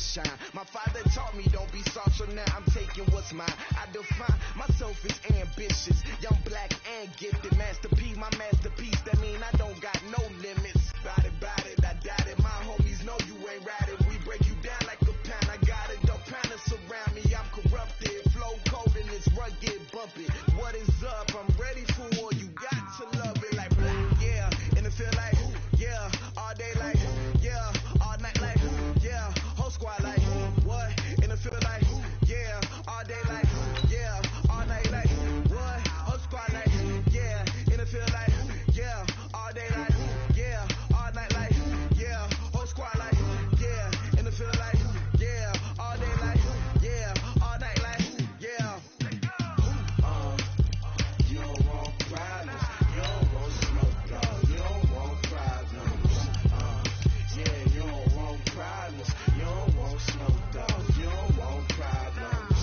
shine. My father taught me don't be soft, so now I'm taking what's mine. I define myself as ambitious, young, black, and gifted. Master P, my masterpiece, that mean I don't got no limits. Bout it, I doubt it. My homies know you ain't ratted. We break you down like a pound. I got it, don't pound us around me. I'm corrupted, flow cold and it's rugged, bumpy. What is up? I'm ready for war. You got to love it like black, yeah. And it feel like, yeah, all day like, yeah, all night like, yeah, whole squad like, what? And it feel like, yeah, all day like, yeah, all night like, what? Whole squad like, yeah, and it feel like, yeah, all day like, yeah, all night like, yeah, whole squad like, yeah, and it feel like, yeah, all day like, yeah, all night like, yeah. You don't want problems, you don't want smoke, dog, you don't want problems. Yeah, you don't want problems, you don't want smoke, dog, you don't want problems.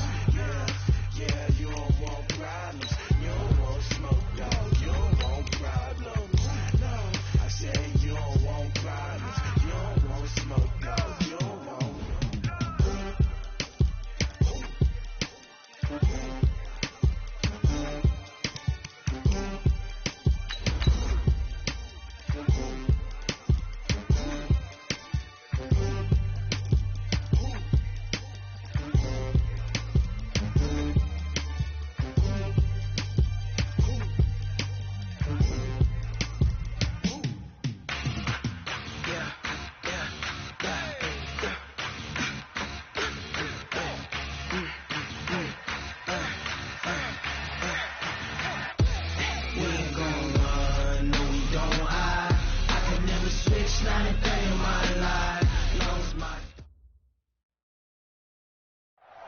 Yeah, you don't want problems, you don't want smoke, dog, you don't want problems. No, I said you don't want problems, you don't want smoke, dog, you don't want.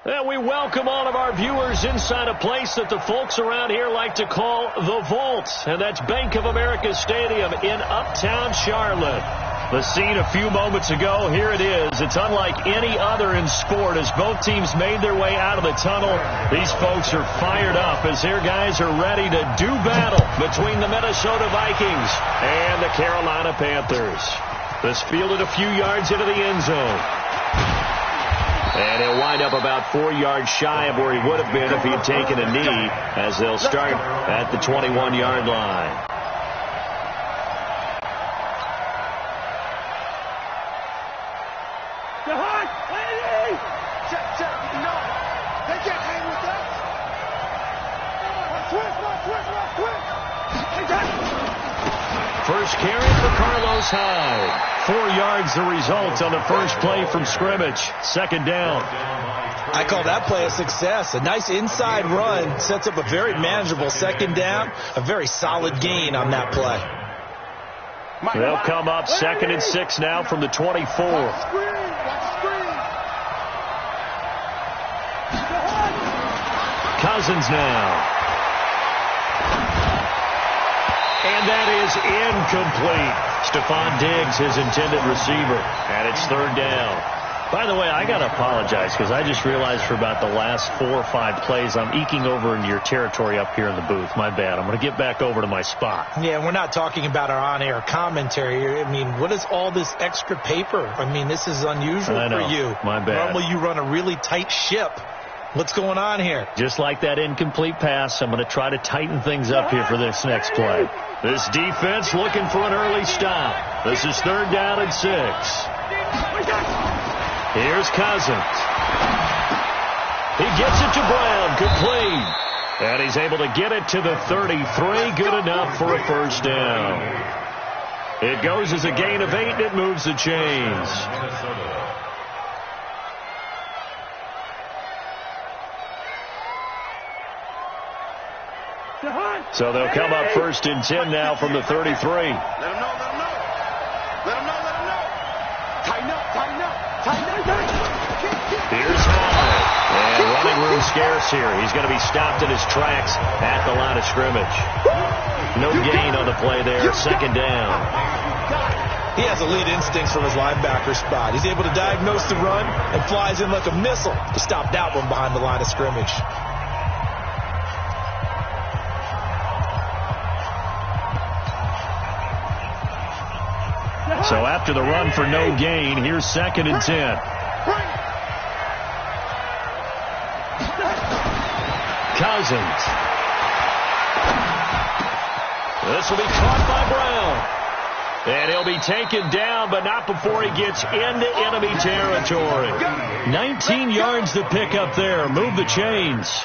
And we welcome all of our viewers inside a place that the folks around here like to call the Vault. And that's Bank of America Stadium in Uptown Charlotte. The scene a few moments ago, here it is. It's unlike any other in sport as both teams made their way out of the tunnel. These folks are fired up as their guys are ready to do battle between the Minnesota Vikings and the Carolina Panthers. This fielded a few yards into the end zone. And he'll wind up about 4 yards shy of where he would have been if he had taken a knee, as they'll start at the 21-yard line. No, they can't hang with us. First carry for Carlos Hyde. 4 yards the result on the first play from scrimmage. Second down. I call that play a success. A nice inside run sets up a very manageable second down. A very solid gain on that play. They'll come up 2nd and 6 now from the 24. Cousins now. And that is incomplete. Stephon Diggs, his intended receiver. And it's third down. By the way, I got to apologize because I just realized for about the last 4 or 5 plays I'm eking over into your territory up here in the booth. My bad. I'm going to get back over to my spot. Yeah, we're not talking about our on-air commentary. I mean, what is all this extra paper? I mean, this is unusual for you. My bad. Normally you run a really tight ship. What's going on here? Just like that incomplete pass, I'm going to try to tighten things up here for this next play. This defense looking for an early stop. This is third down and 6. Here's Cousins. He gets it to Brown, complete. And he's able to get it to the 33, good enough for a first down. It goes as a gain of 8, and it moves the chains. So they'll come up 1st and 10 now from the 33. Let him know. Tighten up. Here's Hyde. And running room scarce here. He's going to be stopped in his tracks at the line of scrimmage. No gain on the play there. Second down. He has elite instincts from his linebacker spot. He's able to diagnose the run and flies in like a missile to stop that one behind the line of scrimmage. So after the run for no gain, here's 2nd and 10. Cousins. This will be caught by Brown. And he'll be taken down, but not before he gets into enemy territory. 19 yards to pick up there. Move the chains.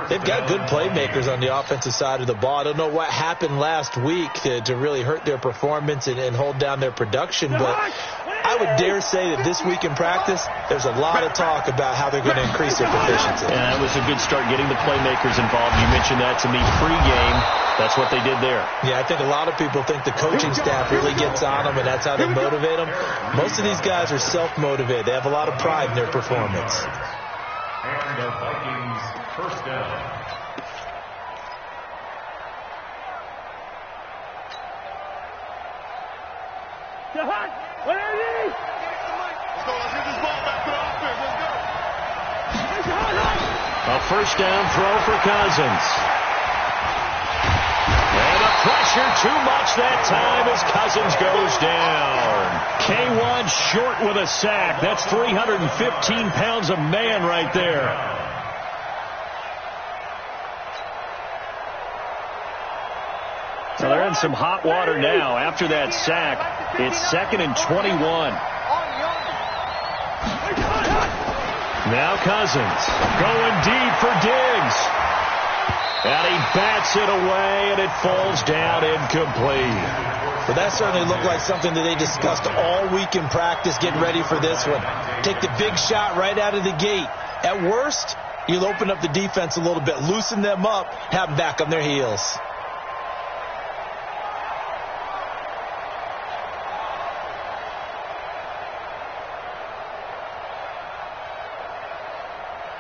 They've got good playmakers on the offensive side of the ball. I don't know what happened last week to really hurt their performance and hold down their production, but I would dare say that this week in practice, there's a lot of talk about how they're going to increase their proficiency. And that was a good start, getting the playmakers involved. You mentioned that to me pregame. That's what they did there. Yeah, I think a lot of people think the coaching staff really gets on them, and that's how they motivate them. Most of these guys are self-motivated. They have a lot of pride in their performance. And the Vikings first down. A first down throw for Cousins. And the pressure too much that time as Cousins goes down. K1 short with a sack. That's 315 pounds of man right there. So they're in some hot water now. After that sack, it's 2nd and 21. Now Cousins going deep for Diggs. And he bats it away, and it falls down incomplete. But that certainly looked like something that they discussed all week in practice, getting ready for this one. Take the big shot right out of the gate. At worst, you'll open up the defense a little bit, loosen them up, have them back on their heels.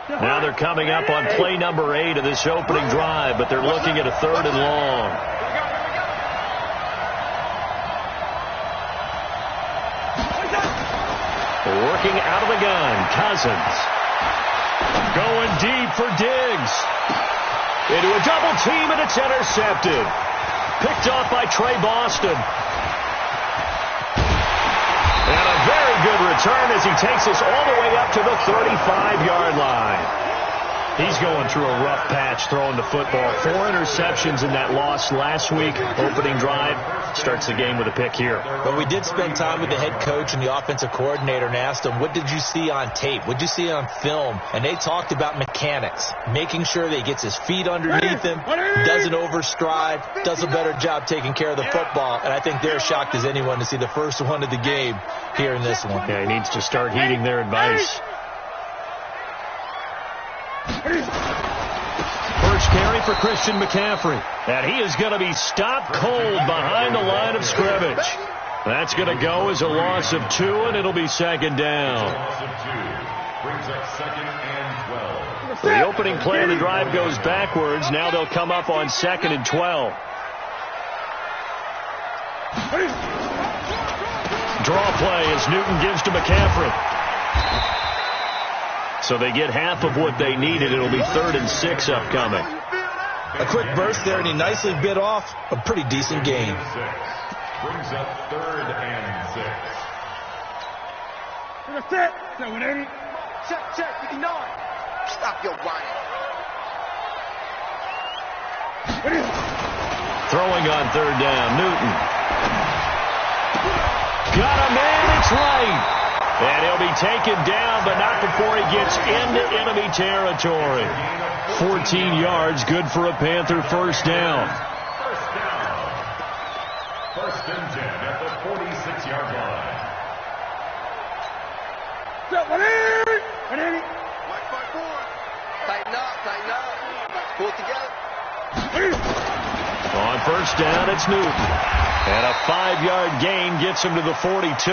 Now they're coming up on play number 8 of this opening drive, but they're looking at a 3rd and long. Working out of the gun, Cousins. Going deep for Diggs. Into a double team, and it's intercepted. Picked off by Trey Boston. And a very good return as he takes us all the way up to the 35-yard line. He's going through a rough patch throwing the football. 4 interceptions in that loss last week. Opening drive starts the game with a pick here. But we did spend time with the head coach and the offensive coordinator and asked them, what did you see on tape? What did you see on film? And they talked about mechanics, making sure that he gets his feet underneath him, doesn't overstride, does a better job taking care of the football. And I think they're shocked as anyone to see the first one of the game here in this one. Yeah, he needs to start heeding their advice. First carry for Christian McCaffrey. And he is going to be stopped cold behind the line of scrimmage. That's going to go as a loss of 2, and it'll be 2nd down. Loss of 2 brings up 2nd and 12. The opening play of the drive goes backwards. Now they'll come up on 2nd and 12. Draw play as Newton gives to McCaffrey. So they get half of what they needed. It'll be 3rd and 6 upcoming. A quick burst there, and he nicely bit off a pretty decent gain. Brings up 3rd and 6. Check, 59. Stop your whining. Throwing on 3rd down, Newton. Got a man, it's light. And he'll be taken down, but not before he gets into enemy territory. 14 yards, good for a Panther first down. First down. 1st and 10 at the 46-yard line. Tighten up. Pull it together. On first down, it's Newton. And a 5-yard gain gets him to the 42.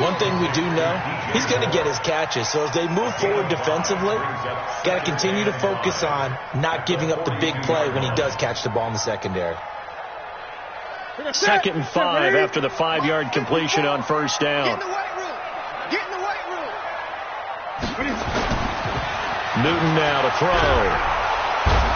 One thing we do know, he's going to get his catches. So as they move forward defensively, got to continue to focus on not giving up the big play when he does catch the ball in the secondary. 2nd and 5 after the 5-yard completion on first down. Get in the weight room. Get in the weight room. Newton now to throw.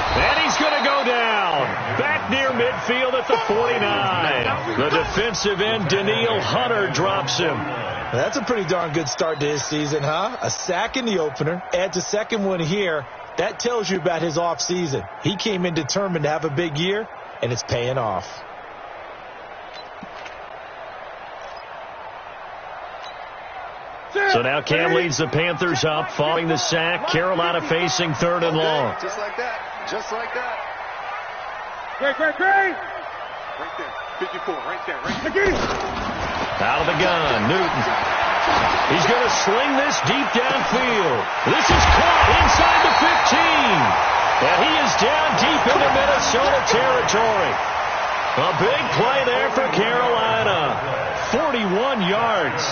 And he's going to go down. Back near midfield at the 49. The defensive end, Daniil Hunter, drops him. That's a pretty darn good start to his season, huh? A sack in the opener, adds a second one here. That tells you about his offseason. He came in determined to have a big year, and it's paying off. So now Cam leads the Panthers up following the sack. Carolina facing 3rd and long. Just like that. Just like that. Great. Right there. 54. Right there. Right there. Out of the gun, Newton. He's going to sling this deep downfield. This is caught inside the 15. And he is down deep into Minnesota territory. A big play there for Carolina. 41 yards.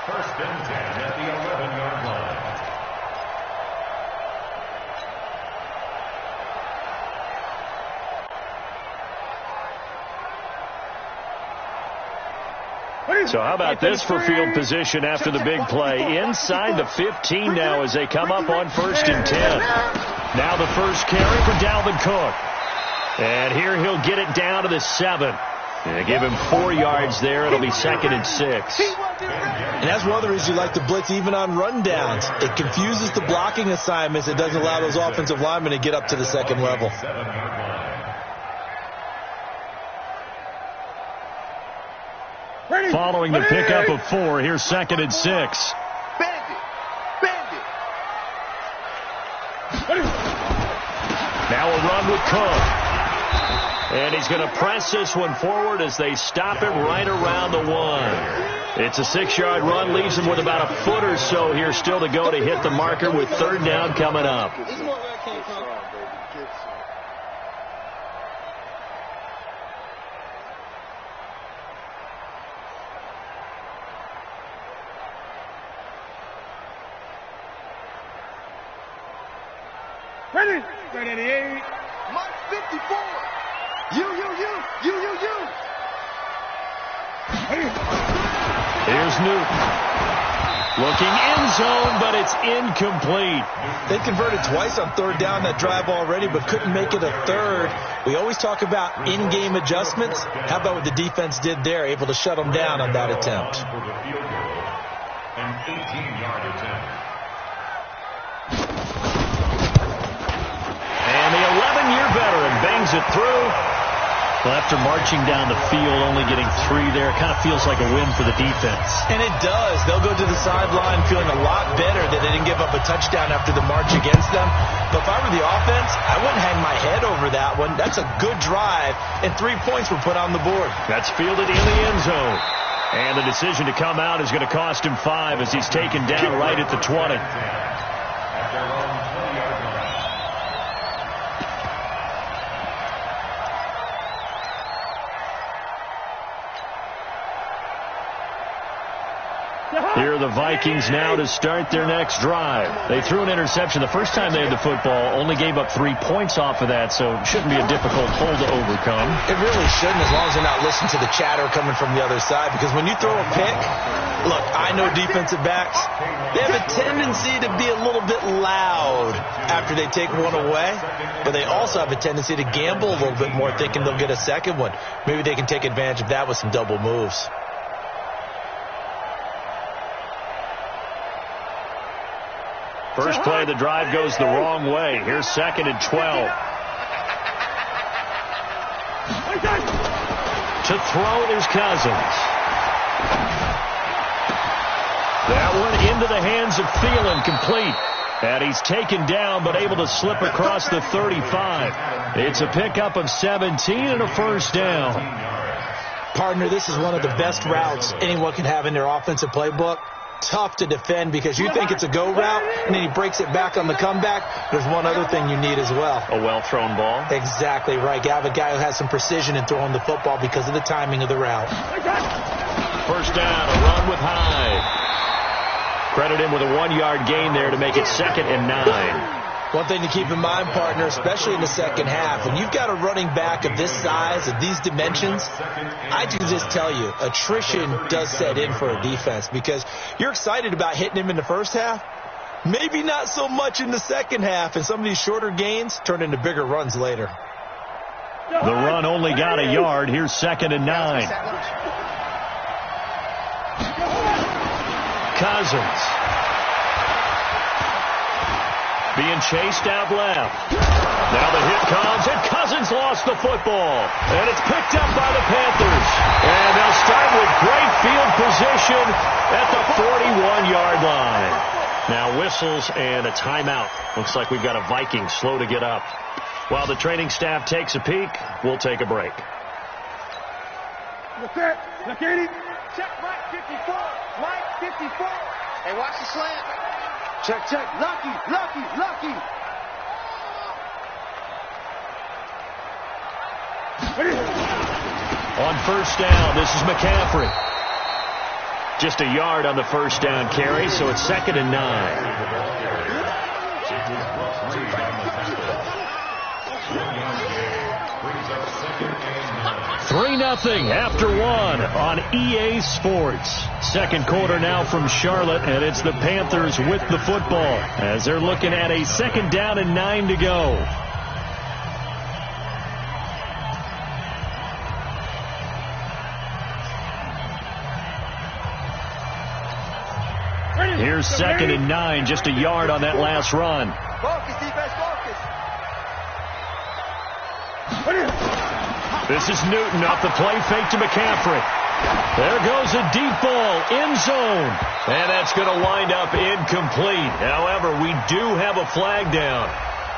First and 10 at the 11-yard line. So how about this for field position after the big play? Inside the 15 now as they come up on 1st and 10. Now the first carry for Dalvin Cook. And here he'll get it down to the 7. And give him 4 yards there. It'll be 2nd and 6. And that's one of the reasons you like to blitz even on rundowns. It confuses the blocking assignments. It doesn't allow those offensive linemen to get up to the second level. Following the pickup of 4, here's 2nd and 6. Now a run with Cook. And he's going to press this one forward as they stop it right around the 1. It's a 6-yard run, leaves him with about a foot or so here still to go to hit the marker with 3rd down coming up. Ready, 88. Mark 54. You. Here's Newton. Looking end zone, but it's incomplete. They converted twice on 3rd down that drive already, but couldn't make it a 3rd. We always talk about in-game adjustments. How about what the defense did there, able to shut them down on that attempt? An 18-yard attempt. And the 11-year veteran bangs it through. Well, after marching down the field, only getting 3 there, kind of feels like a win for the defense. And it does. They'll go to the sideline feeling a lot better that they didn't give up a touchdown after the march against them. But if I were the offense, I wouldn't hang my head over that one. That's a good drive, and 3 points were put on the board. That's fielded in the end zone. And the decision to come out is going to cost him 5 as he's taken down right at the 20. Here are the Vikings now to start their next drive. They threw an interception the first time they had the football, only gave up 3 points off of that, so it shouldn't be a difficult hole to overcome. It really shouldn't, as long as they're not listening to the chatter coming from the other side, because when you throw a pick, look, I know defensive backs, they have a tendency to be a little bit loud after they take one away, but they also have a tendency to gamble a little bit more, thinking they'll get a second one. Maybe they can take advantage of that with some double moves. First play of the drive goes the wrong way. Here's 2nd and 12. To throw, there's Cousins. That one into the hands of Thielen, complete. And he's taken down, but able to slip across the 35. It's a pickup of 17 and a 1st down. Partner, this is one of the best routes anyone can have in their offensive playbook. Tough to defend because you think it's a go route, and then he breaks it back on the comeback. There's one other thing you need as well. A well-thrown ball. Exactly right. You have a guy who has some precision in throwing the football because of the timing of the route. First down, a run with Hyde. Credit him with a 1-yard gain there to make it 2nd and 9. One thing to keep in mind, partner, especially in the second half, when you've got a running back of this size, of these dimensions, I can just tell you, attrition does set in for a defense because you're excited about hitting him in the first half. Maybe not so much in the second half, and some of these shorter gains turn into bigger runs later. The run only got a yard. Here's 2nd and 9. Cousins. being chased out left. Now the hit comes, and Cousins lost the football. And it's picked up by the Panthers. And they'll start with great field position at the 41-yard line. Now whistles and a timeout. Looks like we've got a Viking slow to get up. While the training staff takes a peek, we'll take a break. Look at it. Check Mike 54. Mike 54. Hey, watch the slant. Check. Lucky. On first down, this is McCaffrey. Just a yard on the first down carry, so it's 2nd and 9. 3-0 after 1 on EA Sports. Second quarter now from Charlotte, and it's the Panthers with the football as they're looking at a 2nd down and 9 to go. Here's 2nd and 9, just a yard on that last run. Focus, defense, focus. This is Newton off the play fake to McCaffrey. There goes a deep ball, end zone. And that's going to wind up incomplete. However, we do have a flag down.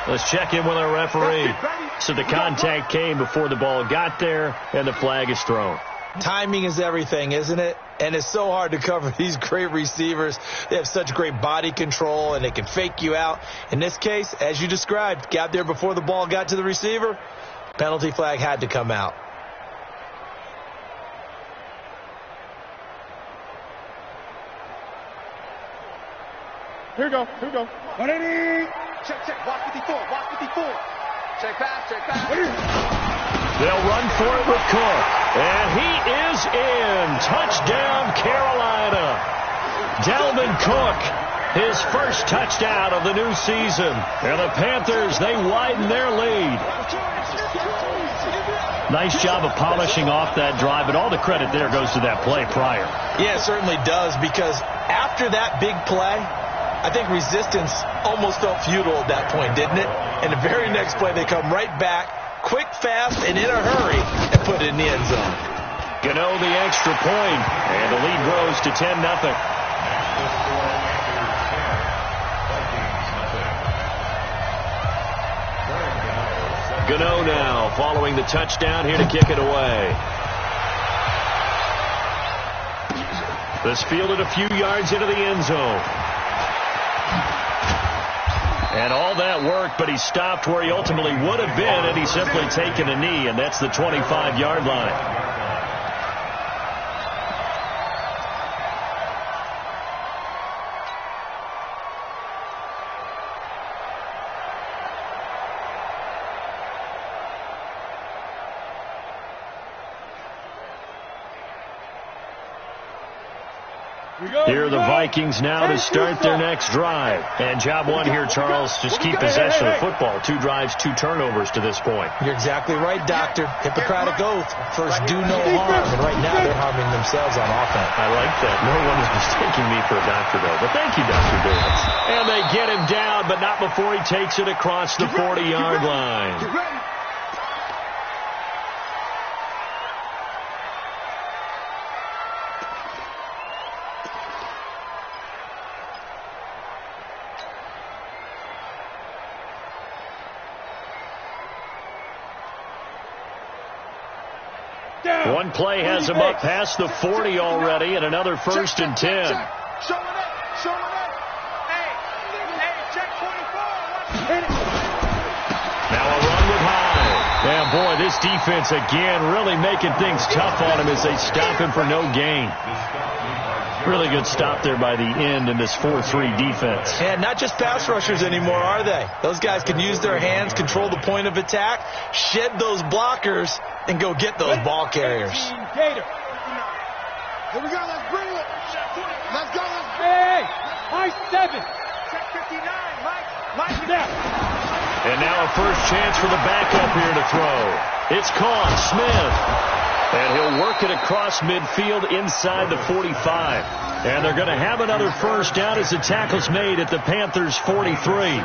Let's check in with our referee. So the contact came before the ball got there, and the flag is thrown. Timing is everything, isn't it? And it's so hard to cover these great receivers. They have such great body control, and they can fake you out. In this case, as you described, got there before the ball got to the receiver. Penalty flag had to come out. Here we go. 180. Check. Watch 54. Check pass. They'll run for it with Cook. And he is in. Touchdown, Carolina. Dalvin Cook, his first touchdown of the new season. And the Panthers, they widen their lead. Nice job of polishing off that drive, but all the credit there goes to that play prior. Yeah, it certainly does, because after that big play, I think resistance almost felt futile at that point, didn't it? And the very next play, they come right back, quick, fast, and in a hurry, and put it in the end zone. Gano the extra point, and the lead grows to 10-0. Gano now following the touchdown here to kick it away. This fielded a few yards into the end zone. And all that worked, but he stopped where he ultimately would have been had he simply taken a knee, and that's the 25-yard line. Here are the Vikings now to start their next drive. And job one here, Charles, just keep possession of the football. 2 drives, 2 turnovers to this point. You're exactly right, Doctor. Hippocratic oath. First, do no harm. And right now, they're harming themselves on offense. I like that. No one is mistaking me for a doctor, though. But thank you, Dr. Davis. And they get him down, but not before he takes it across the 40-yard line. One play has him up past the 40 already, and another 1st and 10. Showing it. Hey, check 24. Now a run with High. Yeah, boy, this defense again really making things tough on him as they stop him for no gain. Really good stop there by the end in this 4-3 defense. And not just pass rushers anymore, are they? Those guys can use their hands, control the point of attack, shed those blockers, and go get those ball carriers. Here we go. Let's bring it. Let's go. Hey, Mike 7. Check 59. Mike down. And now a first chance for the backup here to throw. It's caught. Smith. And he'll work it across midfield inside the 45. And they're going to have another first down as the tackle's made at the Panthers' 43.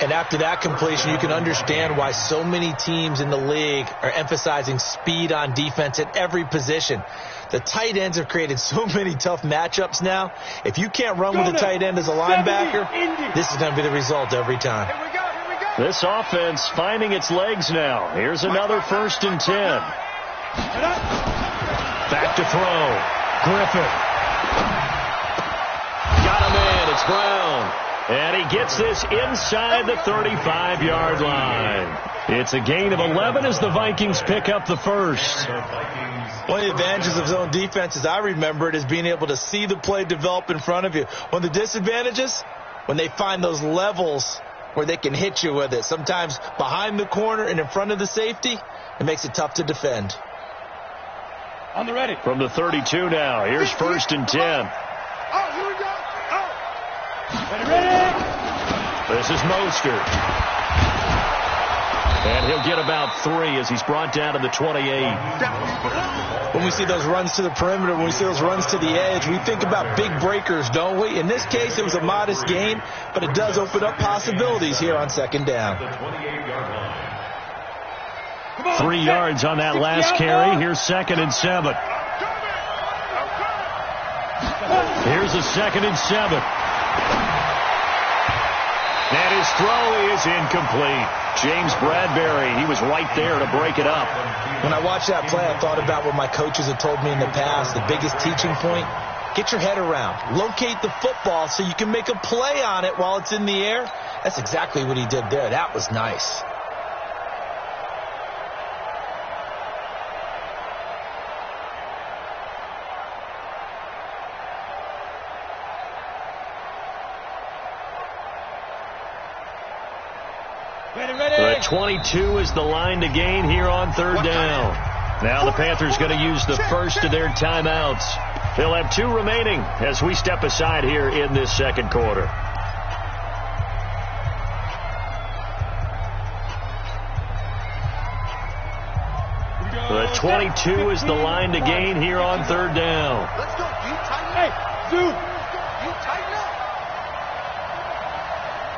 And after that completion, you can understand why so many teams in the league are emphasizing speed on defense at every position. The tight ends have created so many tough matchups now. If you can't run with a tight end as a linebacker, this is going to be the result every time. This offense finding its legs now. Here's another 1st and 10. Back to throw. Griffith. Got him in. It's Brown. And he gets this inside the 35-yard line. It's a gain of 11 as the Vikings pick up the first. One of the advantages of zone defense, as I remember it, is being able to see the play develop in front of you. One of the disadvantages, when they find those levels where they can hit you with it. Sometimes behind the corner and in front of the safety, it makes it tough to defend. On the ready. From the 32 now. Here's 1st and 10. Oh, here we go. Oh. Ready. This is Mostert. And he'll get about 3 as he's brought down to the 28. When we see those runs to the perimeter, when we see those runs to the edge, we think about big breakers, don't we? In this case, it was a modest gain, but it does open up possibilities here on 2nd down. 3 yards on that last carry. Here's 2nd and 7. Here's a 2nd and 7. And his throw is incomplete. James Bradbury, he was right there to break it up. When I watched that play, I thought about what my coaches had told me in the past. The biggest teaching point, get your head around. Locate the football so you can make a play on it while it's in the air. That's exactly what he did there. That was nice. The 22 is the line to gain here on 3rd down. Now the Panthers going to use the first of their timeouts. They'll have 2 remaining as we step aside here in this 2nd quarter. The 22 is the line to gain here on 3rd down. Let's go. You tighten up. Hey, dude. You tighten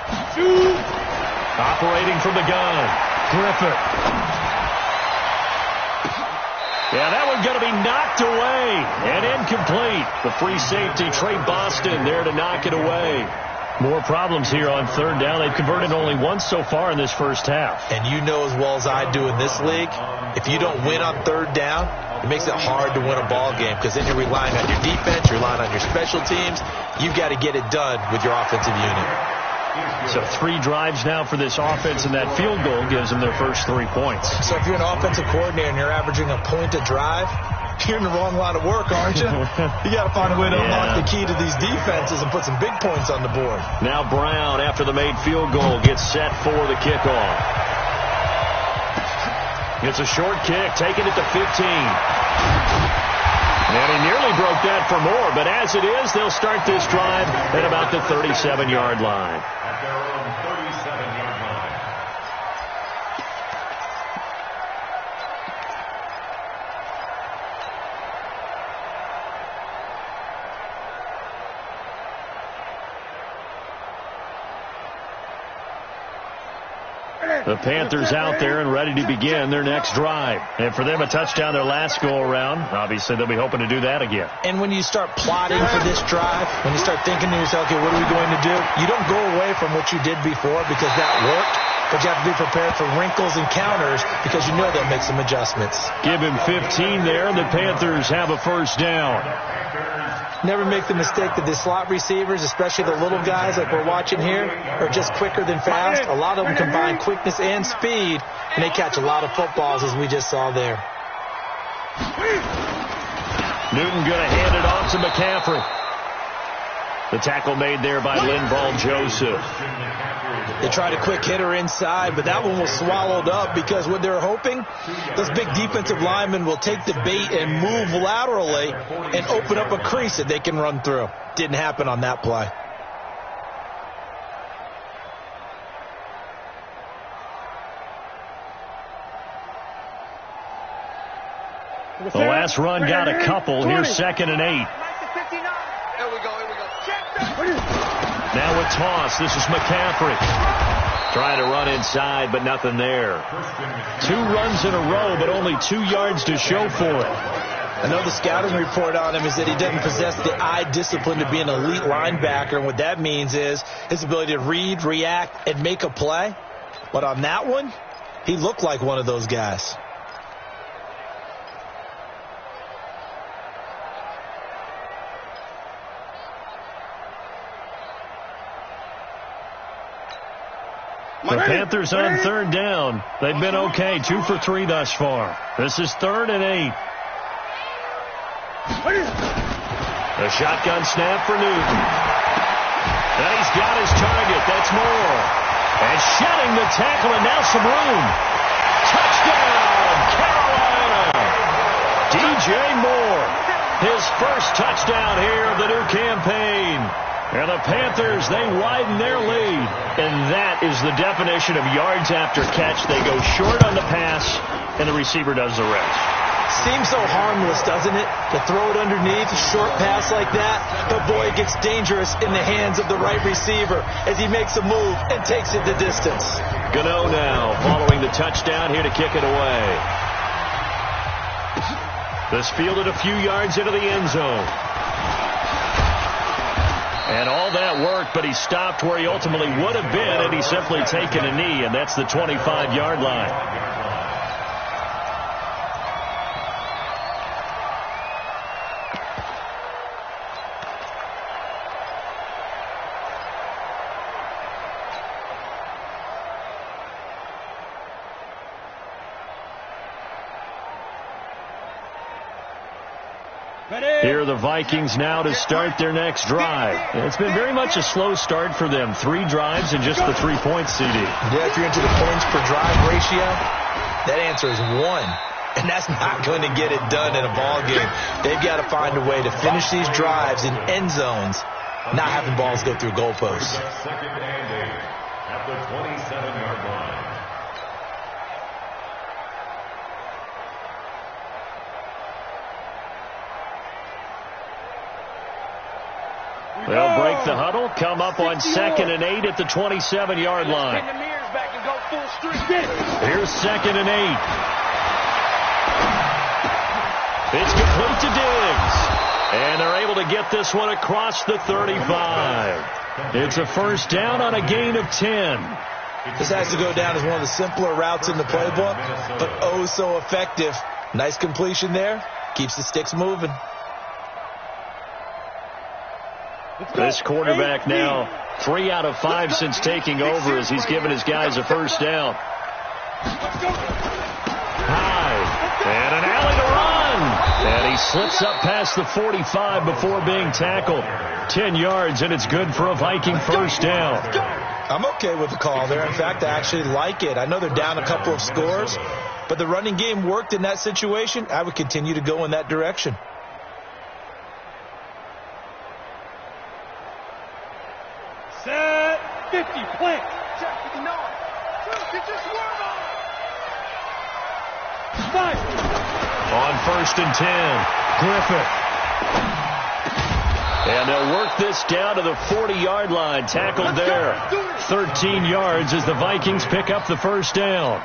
up. Dude. Operating from the gun, Griffith. Yeah, that one's going to be knocked away and incomplete. The free safety, Trey Boston, there to knock it away. More problems here on 3rd down. They've converted only once so far in this first half. And you know as well as I do in this league, if you don't win on 3rd down, it makes it hard to win a ball game because then you're relying on your defense, you're relying on your special teams. You've got to get it done with your offensive unit. So 3 drives now for this offense, and that field goal gives them their first 3 points. So if you're an offensive coordinator and you're averaging a point a drive, you're in the wrong line of work, aren't you? You got to find a way to unlock the key to these defenses and put some big points on the board. Now Brown, after the made field goal, gets set for the kickoff. It's a short kick, taking it to 15. And he nearly broke that for more, but as it is, they'll start this drive at about the 37-yard line. At their own 37-yard line. The Panthers out there and ready to begin their next drive. And for them, a touchdown their last go-around. Obviously, they'll be hoping to do that again. And when you start plotting for this drive, when you start thinking to yourself, okay, what are we going to do? You don't go away from what you did before because that worked, but you have to be prepared for wrinkles and counters because you know they'll make some adjustments. Give him 15 there, and the Panthers have a first down. Never make the mistake that the slot receivers, especially the little guys like we're watching here, are just quicker than fast. A lot of them combine quickness and speed, and they catch a lot of footballs, as we just saw there. Newton going to hand it off to McCaffrey. The tackle made there by Linval Joseph. They tried a quick hitter inside, but that one was swallowed up because what they're hoping, those big defensive linemen will take the bait and move laterally and open up a crease that they can run through. Didn't happen on that play. The last run got a couple. Here's 2nd and 8. Here we go. Now a toss. This is McCaffrey. Trying to run inside, but nothing there. 2 runs in a row, but only 2 yards to show for it. I know the scouting report on him is that he doesn't possess the eye discipline to be an elite linebacker. And what that means is his ability to read, react, and make a play. But on that one, he looked like one of those guys. The Panthers on 3rd down. They've been okay. 2 for 3 thus far. This is 3rd and 8. A shotgun snap for Newton. And he's got his target. That's Moore. And shedding the tackle, and now some room. Touchdown, Carolina. DJ Moore. His first touchdown here of the new campaign. And the Panthers, they widen their lead. And that is the definition of yards after catch. They go short on the pass, and the receiver does the rest. Seems so harmless, doesn't it? To throw it underneath, a short pass like that. But boy, it gets dangerous in the hands of the right receiver as he makes a move and takes it the distance. Gano now following the touchdown here to kick it away. This fielded a few yards into the end zone. And all that worked, but he stopped where he ultimately would have been had he simply taken a knee, and that's the 25-yard line. Here are the Vikings now to start their next drive. It's been very much a slow start for them. 3 drives and just the 3 points, CD. Yeah, if you're into the points per drive ratio, that answer is 1. And that's not going to get it done in a ball game. They've got to find a way to finish these drives in end zones, not having balls go through goalposts. 2nd and 8 at the 27-yard line. They'll break the huddle, come up on 2nd and 8 at the 27-yard line. Here's 2nd and 8. It's complete to Diggs. And they're able to get this one across the 35. It's a first down on a gain of 10. This has to go down as one of the simpler routes in the playbook, but oh so effective. Nice completion there. Keeps the sticks moving. This quarterback now 3 out of 5 since taking over as he's given his guys a first down. High. And an alley to run. And he slips up past the 45 before being tackled. 10 yards, and it's good for a Viking first down. I'm okay with the call there. In fact, I actually like it. I know they're down a couple of scores, but the running game worked in that situation. I would continue to go in that direction. Set 50, plant. Check 59. Get your swerve on. 5. On 1st and 10, Griffith. And they'll work this down to the 40-yard line. Tackled there. 13 yards as the Vikings pick up the first down.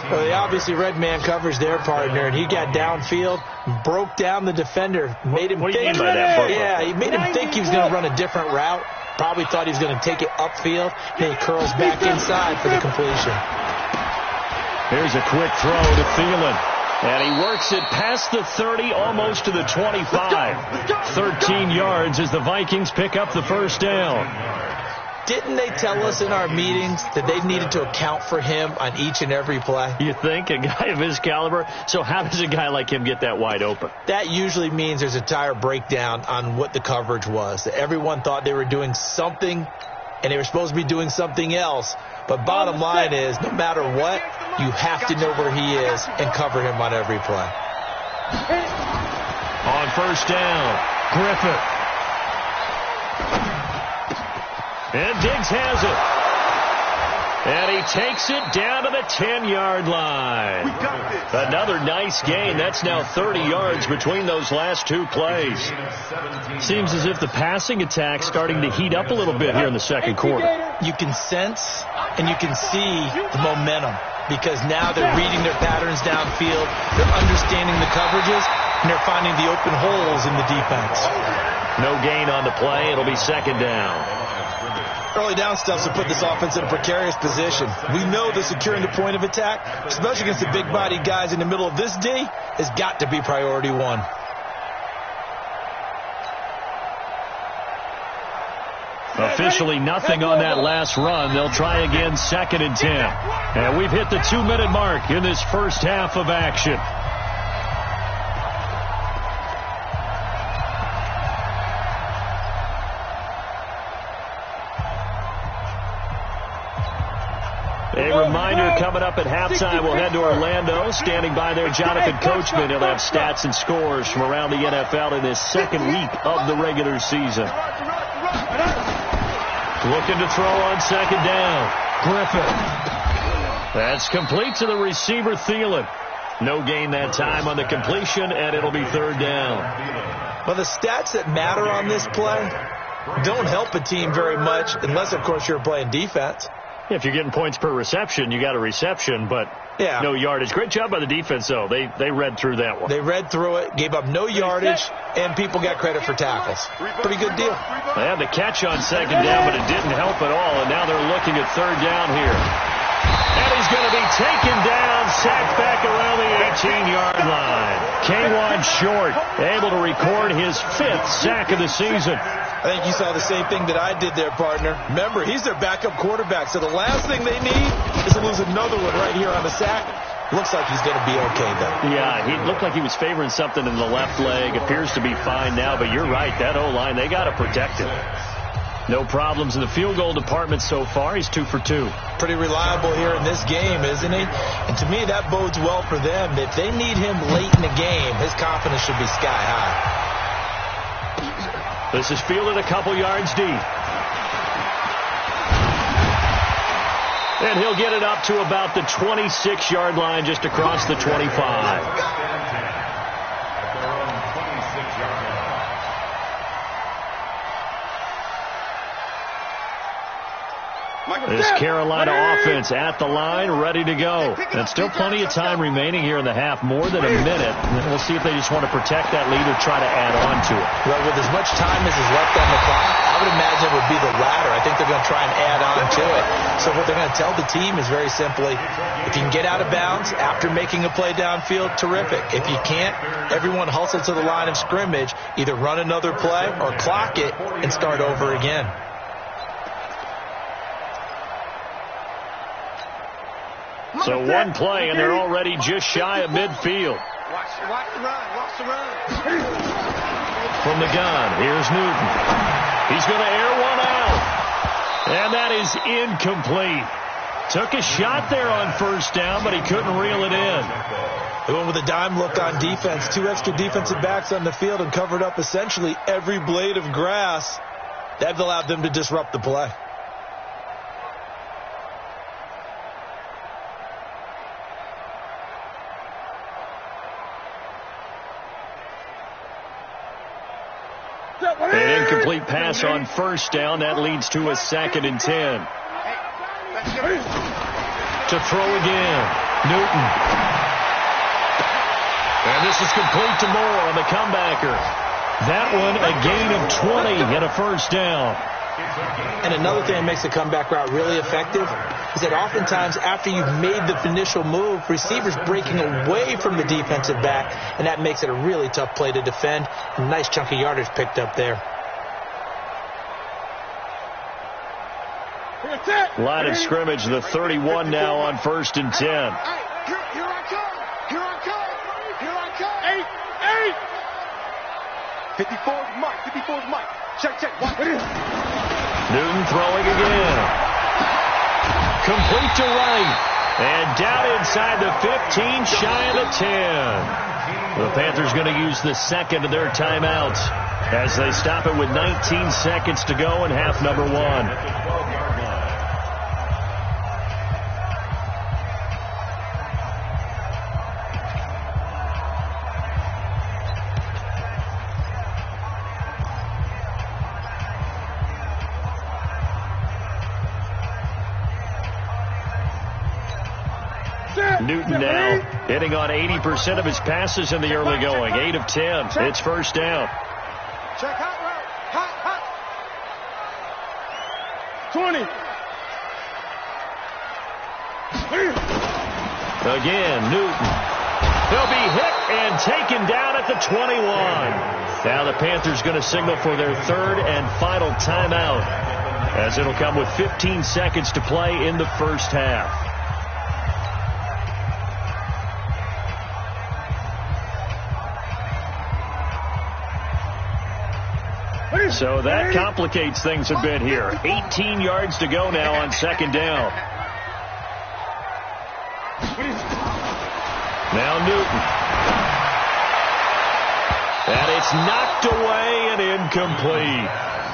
Well, they obviously read man coverage their partner, and he got downfield, broke down the defender, made him What do you think. mean by that, Yeah, he made him think he was going to run a different route. Probably thought he was going to take it upfield. Then he curls back inside for the completion. Here's a quick throw to Thielen. And he works it past the 30, almost to the 25. 13 yards as the Vikings pick up the first down. Didn't they tell us in our meetings that they needed to account for him on each and every play? You think? A guy of his caliber? So how does a guy like him get that wide open? That usually means there's a entire breakdown on what the coverage was. That everyone thought they were doing something, and they were supposed to be doing something else. But bottom line is, no matter what, you have to know where he is and cover him on every play. On first down, Griffith. And Diggs has it. And he takes it down to the 10-yard line. We got this. Another nice gain. That's now 30 yards between those last two plays. Seems as if the passing attack's starting to heat up a little bit here in the second quarter. You can sense and you can see the momentum because now they're reading their patterns downfield, they're understanding the coverages, and they're finding the open holes in the defense. No gain on the play. It'll be second down. Early down stuff to put this offense in a precarious position. We know that securing the point of attack, especially against the big-bodied guys in the middle of this D, has got to be priority one. Officially nothing on that last run. They'll try again, second and 10. And we've hit the 2-minute mark in this first half of action. A reminder coming up at halftime, we'll head to Orlando. Standing by there, Jonathan Coachman. He'll have stats and scores from around the NFL in this second week of the regular season. Looking to throw on second down. Griffin. That's complete to the receiver, Thielen. No gain that time on the completion, and it'll be third down. Well, the stats that matter on this play don't help a team very much unless, of course, you're playing defense. If you're getting points per reception, you got a reception, but no yardage. Great job by the defense, though. They read through that one. They read through it, gave up no yardage, and people got credit for tackles. Pretty good deal. They had the catch on second down, but it didn't help at all, and now they're looking at third down here. And he's going to be taken down, sacked back around the 18-yard line. K1 Short, able to record his 5th sack of the season. I think you saw the same thing that I did there, partner. Remember, he's their backup quarterback, so the last thing they need is to lose another one right here on the sack. Looks like he's going to be okay, though. Yeah, he looked like he was favoring something in the left leg. Appears to be fine now, but you're right. That O-line, they got to protect him. No problems in the field goal department so far. He's 2 for 2. Pretty reliable here in this game, isn't he? And to me, that bodes well for them. If they need him late in the game, his confidence should be sky high. This is fielded a couple yards deep. And he'll get it up to about the 26-yard line, just across the 25. This Carolina offense at the line, ready to go. And still plenty of time remaining here in the half, more than a minute. And we'll see if they just want to protect that lead or try to add on to it. Well, with as much time as is left on the clock, I would imagine it would be the latter. I think they're going to try and add on to it. So what they're going to tell the team is very simply, if you can get out of bounds after making a play downfield, terrific. If you can't, everyone hustle to the line of scrimmage, either run another play or clock it and start over again. So one play, and they're already just shy of midfield. Watch the run. Watch the run. From the gun, here's Newton. He's going to air one out. And that is incomplete. Took a shot there on first down, but he couldn't reel it in. They went with a dime look on defense. 2 extra defensive backs on the field and covered up essentially every blade of grass. That allowed them to disrupt the play. An incomplete pass on first down. That leads to a second and 10. To throw again. Newton. And this is complete to Moore on the comebacker. That one a gain of 20 and a first down. And another thing that makes the comeback route really effective is that oftentimes after you've made the initial move, receivers breaking away from the defensive back, and that makes it a really tough play to defend. A nice chunk of yardage picked up there. Line of scrimmage, the 31 now on first and 10. Here I come. 54's Mike. Check. Watch it. Newton throwing again. Complete to right. And down inside the 15, shy of the 10. The Panthers going to use the second of their timeouts as they stop it with 19 seconds to go in half number 1. Newton now hitting on 80% of his passes in the early going. 8 of 10. It's first down. Check hot route. Hot. 20. Again, Newton. He'll be hit and taken down at the 21. Now the Panthers going to signal for their third and final timeout, as it'll come with 15 seconds to play in the first half. So that complicates things a bit here. 18 yards to go now on second down. Now Newton. And it's knocked away and incomplete.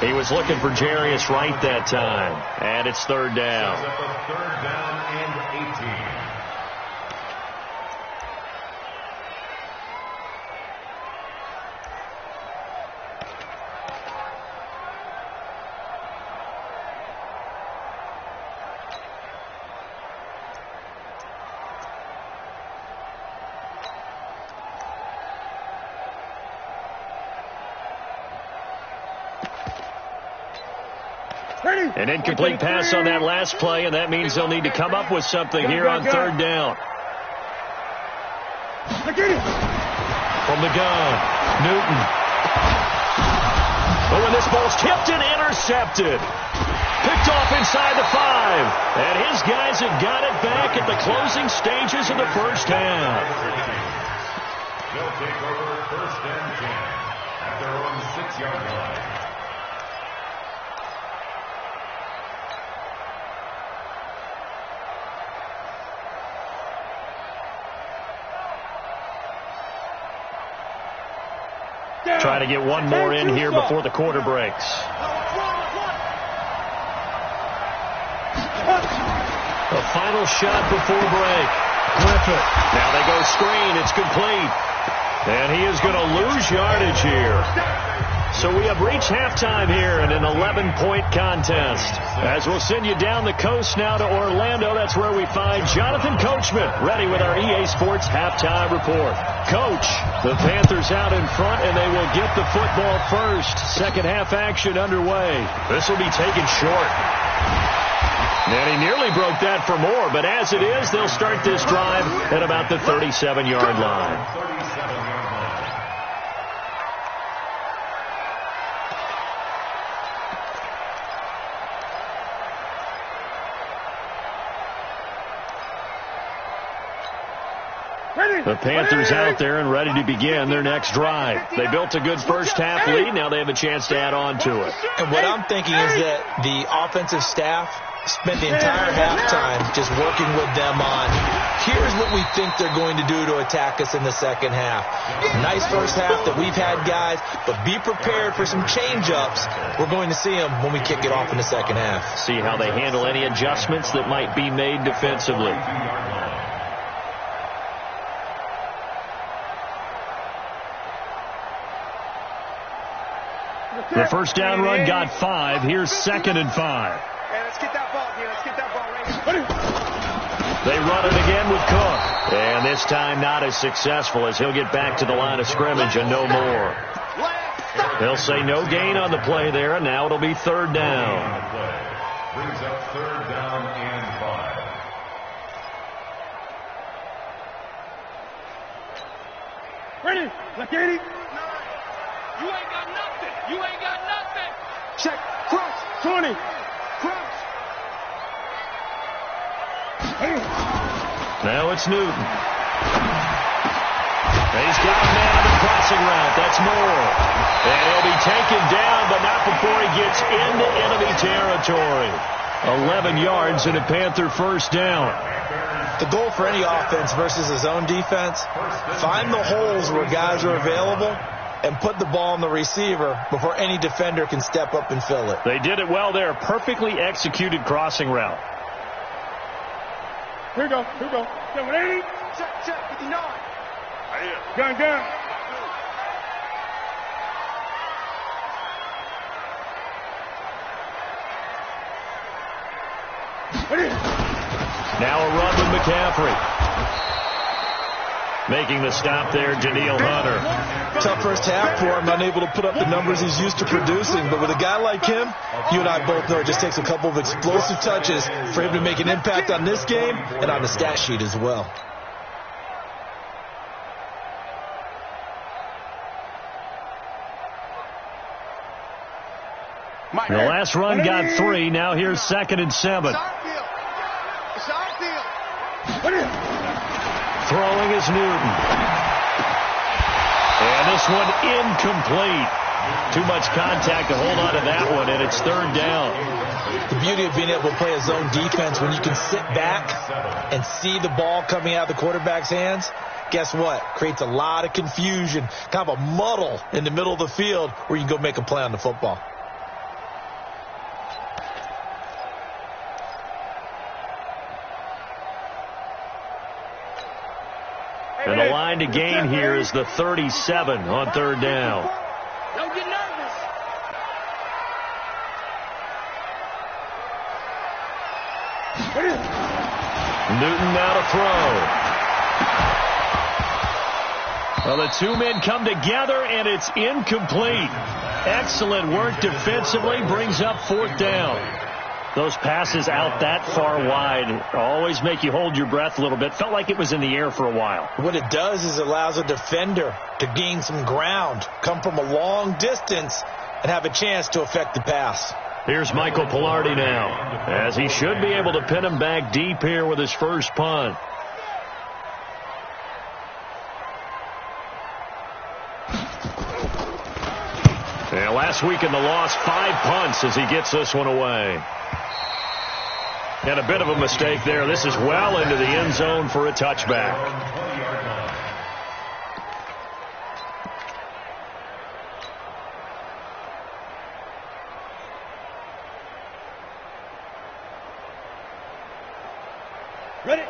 He was looking for Jarius Wright that time. And it's third down. Third down and 18. An incomplete pass on that last play, and that means they'll need to come up with something here on third down. From the gun, Newton. Oh, and this ball's tipped and intercepted. Picked off inside the 5. And his guys have got it back at the closing stages of the first half. They'll take over first and 10 at their own 6-yard line. Trying to get one more in here before the quarter breaks. The final shot before break. Griffith. Now they go screen. It's complete. And he is going to lose yardage here. So we have reached halftime here in an 11-point contest. As we'll send you down the coast now to Orlando, that's where we find Jonathan Coachman ready with our EA Sports halftime report. Coach, the Panthers out in front, and they will get the football first. Second half action underway. This will be taken short. And he nearly broke that for more, but as it is, they'll start this drive at about the 37-yard line. The Panthers out there and ready to begin their next drive. They built a good first half lead. Now they have a chance to add on to it. And what I'm thinking is that the offensive staff spent the entire halftime just working with them on, here's what we think they're going to do to attack us in the second half. Nice first half that we've had, guys, but be prepared for some change-ups. We're going to see them when we kick it off in the second half. See how they handle any adjustments that might be made defensively. The first down run got 5. Here's 2nd and 5. Hey, let's get that ball, dude. Let's get that ball right now. They run it again with Cook. And this time not as successful, as he'll get back to the line of scrimmage and no more. They'll say no gain on the play there, and now it'll be third down. Brings up third down and 5. Ready? Look at it. You ain't got nothing. You ain't got nothing. Check. Cross. 20. Cross. Now it's Newton. He's got a man on the crossing route. That's Moore. And he'll be taken down, but not before he gets into enemy territory. 11 yards and a Panther first down. The goal for any offense versus his own defense, find the holes where guys are available and put the ball on the receiver before any defender can step up and fill it. They did it well there. Perfectly executed crossing route. Here we go. Here we go. 780. Check. 59. Right here. Gun. Now a run with McCaffrey. Making the stop there, Danielle Hunter. Tough first half for him, unable to put up the numbers he's used to producing. But with a guy like him, you and I both know it just takes a couple of explosive touches for him to make an impact on this game and on the stat sheet as well. The last run got 3. Now here's 2nd and 7. Throwing is Newton. And this one incomplete. Too much contact to hold on to that one, and it's 3rd down. The beauty of being able to play a zone defense when you can sit back and see the ball coming out of the quarterback's hands, guess what? Creates a lot of confusion, kind of a muddle in the middle of the field where you can go make a play on the football. And the line to gain here is the 37 on 3rd down. Don't get nervous. Newton now to throw. Well, the two men come together, and it's incomplete. Excellent work defensively, brings up 4th down. Those passes out that far wide always make you hold your breath a little bit. Felt like it was in the air for a while. What it does is it allows a defender to gain some ground, come from a long distance, and have a chance to affect the pass. Here's Michael Pilardi now, as he should be able to pin him back deep here with his first punt. And last week in the loss, 5 punts as he gets this one away. And a bit of a mistake there. This is well into the end zone for a touchback.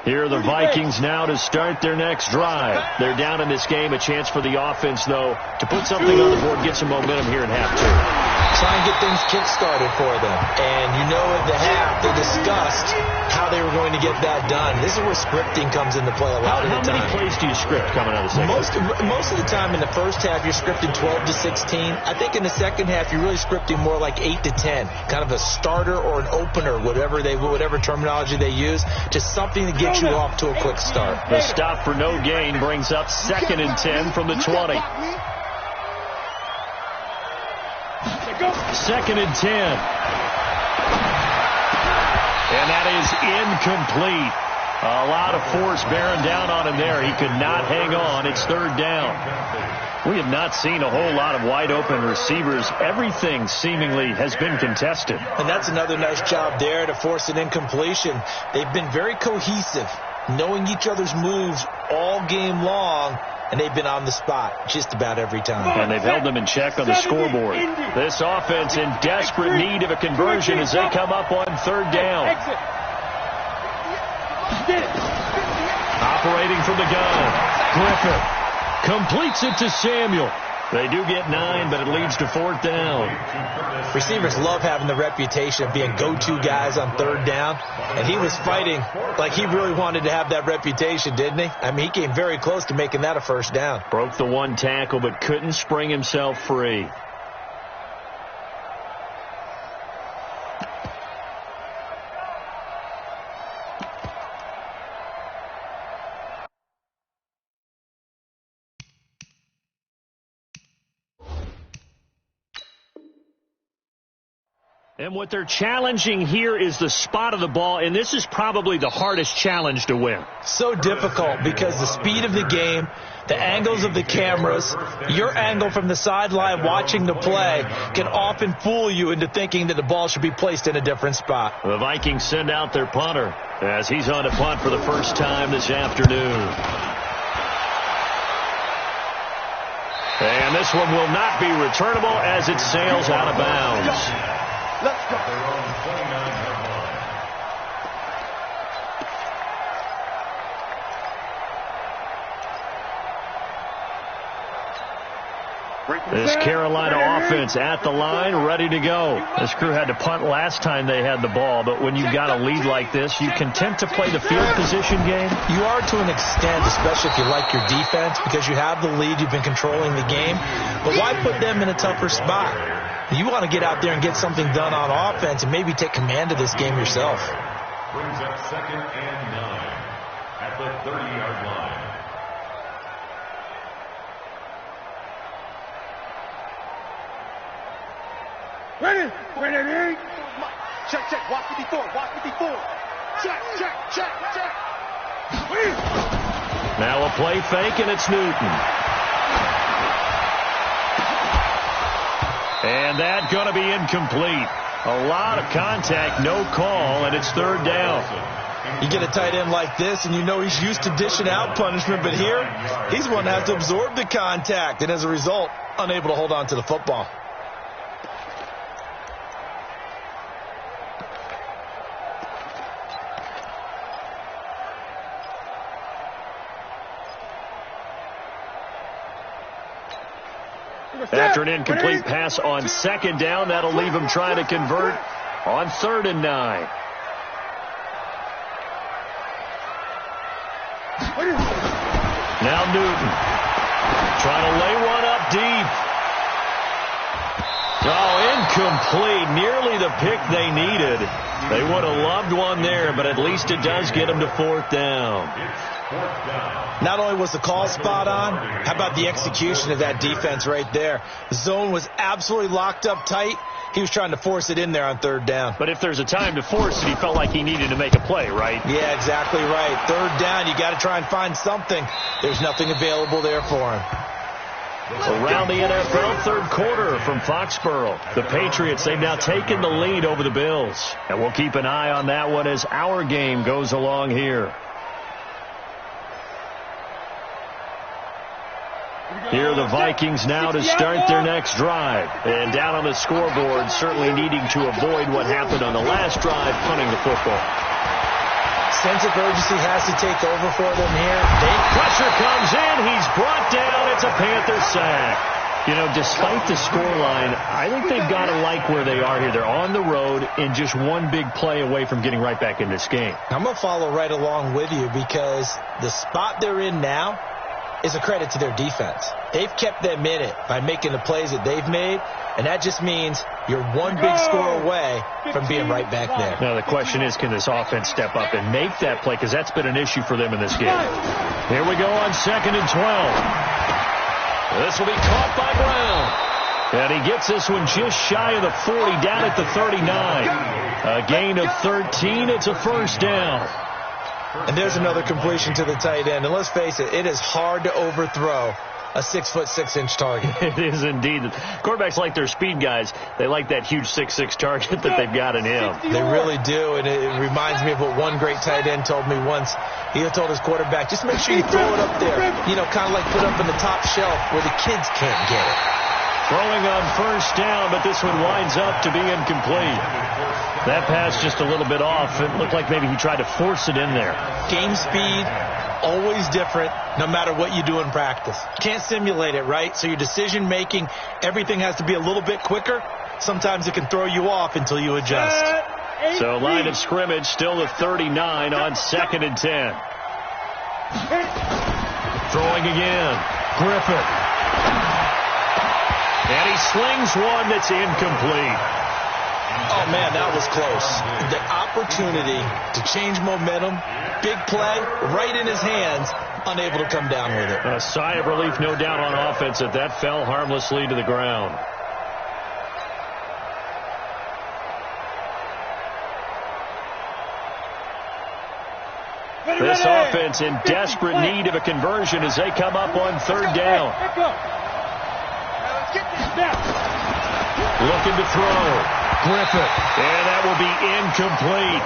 Here are the Vikings now to start their next drive. They're down in this game. A chance for the offense, though, to put something on the board, get some momentum here in half 2. Try and get things kick-started for them. And you know at the half they discussed how they were going to get that done. This is where scripting comes into play a lot of the time. How many plays do you script coming out of the second? Most of the time in the first half you're scripting 12 to 16. I think in the second half you're really scripting more like 8 to 10. Kind of a starter or an opener, whatever terminology they use, just something to get you off to a quick start. The stop for no gain brings up 2nd and 10 from the 20. 2nd and 10. And that is incomplete. A lot of force bearing down on him there. He could not hang on. It's 3rd down. We have not seen a whole lot of wide open receivers. Everything seemingly has been contested. And that's another nice job there to force an incompletion. They've been very cohesive, knowing each other's moves all game long, and they've been on the spot just about every time. And they've held them in check on the scoreboard. This offense in desperate need of a conversion as they come up on 3rd down. Operating from the gun, Griffith completes it to Samuel. They do get 9, but it leads to 4th down. Receivers love having the reputation of being go-to guys on 3rd down, and he was fighting like he really wanted to have that reputation, didn't he? I mean, he came very close to making that a 1st down. Broke the 1 tackle, but couldn't spring himself free. And what they're challenging here is the spot of the ball, and this is probably the hardest challenge to win. So difficult because the speed of the game, the angles of the cameras, your angle from the sideline watching the play can often fool you into thinking that the ball should be placed in a different spot. The Vikings send out their punter as he's on to punt for the first time this afternoon. And this one will not be returnable as it sails out of bounds. Let's go. This Carolina offense at the line, ready to go. This crew had to punt last time they had the ball, but when you've got a lead like this, you content to play the field position game? You are to an extent, especially if you like your defense, because you have the lead, you've been controlling the game. But why put them in a tougher spot? You want to get out there and get something done on offense and maybe take command of this game yourself. Brings up 2nd and 9 at the 30-yard line. Ready? Ready? Check, check. Watch 54. Watch 54. Check, check, check, check. Now a play fake, and it's Newton. And that's going to be incomplete. A lot of contact, no call, and it's 3rd down. You get a tight end like this, and you know he's used to dishing out punishment, but here, he's one that has to absorb the contact, and as a result, unable to hold on to the football. After an incomplete pass on 2nd down, that'll leave him trying to convert on 3rd and 9. Now Newton trying to lay one up deep. Oh, incomplete. Nearly the pick they needed. They would have loved one there, but at least it does get them to 4th down. Not only was the call spot on, how about the execution of that defense right there? The zone was absolutely locked up tight. He was trying to force it in there on 3rd down. But if there's a time to force it, he felt like he needed to make a play, right? Yeah, exactly right. 3rd down, you got to try and find something. There's nothing available there for him. Around the NFL, 3rd quarter from Foxborough. The Patriots, they've now taken the lead over the Bills. And we'll keep an eye on that one as our game goes along here. Here are the Vikings now to start their next drive. And down on the scoreboard, certainly needing to avoid what happened on the last drive, punting the football. Sense of urgency has to take over for them here. Pressure comes in. He's brought down. It's a Panther sack. You know, despite the scoreline, I think they've got to like where they are here. They're on the road and just one big play away from getting right back in this game. I'm going to follow right along with you because the spot they're in now is a credit to their defense. They've kept them in it by making the plays that they've made, and that just means you're one big score away from being right back there. Now the question is, can this offense step up and make that play? Because that's been an issue for them in this game. Here we go on 2nd and 12. This will be caught by Brown. And he gets this one just shy of the 40, down at the 39. A gain of 13. It's a 1st down. And there's another completion to the tight end. And let's face it, it is hard to overthrow a 6'6" target. It is indeed. Quarterbacks like their speed guys. They like that huge 6'6" target that they've got in him. They really do, and it reminds me of what one great tight end told me once. He told his quarterback, just make sure you throw it up there. You know, kind of like put it up in the top shelf where the kids can't get it. Throwing on 1st down, but this one winds up to be incomplete. That pass just a little bit off. It looked like maybe he tried to force it in there. Game speed, always different, no matter what you do in practice. Can't simulate it, right? So your decision-making, everything has to be a little bit quicker. Sometimes it can throw you off until you adjust. So line of scrimmage still the 39 on 2nd and 10. Throwing again. Griffith. And he slings one that's incomplete. Oh, man, that was close. The opportunity to change momentum, big play, right in his hands, unable to come down with it. A sigh of relief, no doubt, on offense that fell harmlessly to the ground. This offense in desperate need of a conversion as they come up on 3rd down. Looking to throw. Griffith. And that will be incomplete.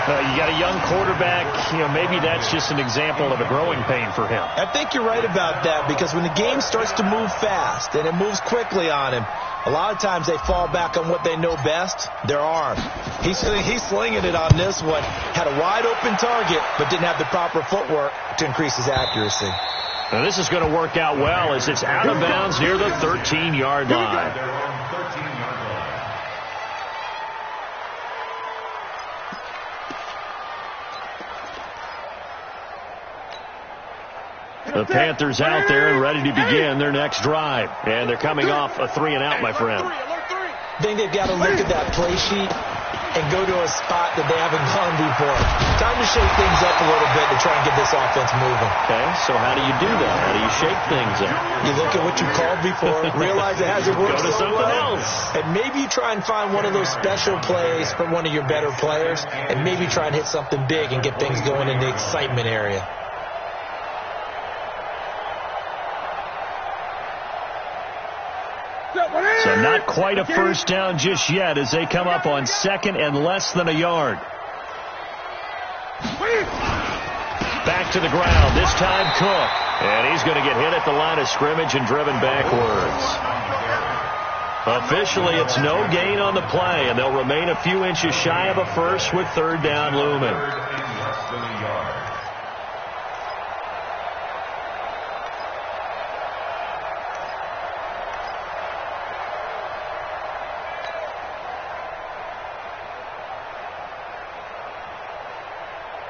You got a young quarterback. You know, maybe that's just an example of a growing pain for him. I think you're right about that because when the game starts to move fast and it moves quickly on him, a lot of times they fall back on what they know best, their arm. He's slinging it on this one. Had a wide open target, but didn't have the proper footwork to increase his accuracy. Now this is going to work out well as it's out of bounds near the 13-yard line. The Panthers out there and ready to begin their next drive. And they're coming off a 3-and-out, my friend. I think they've got to look at that play sheet and go to a spot that they haven't gone before. Time to shake things up a little bit to try and get this offense moving. Okay, so how do you do that? How do you shake things up? You look at what you called before, realize it hasn't worked Go to so something well, else. and maybe you try and find one of those special plays from one of your better players, and maybe try and hit something big and get things going in the excitement area. So not quite a first down just yet as they come up on 2nd and less than a yard. Back to the ground, this time Cook. And he's going to get hit at the line of scrimmage and driven backwards. Officially, it's no gain on the play, and they'll remain a few inches shy of a first with 3rd down looming.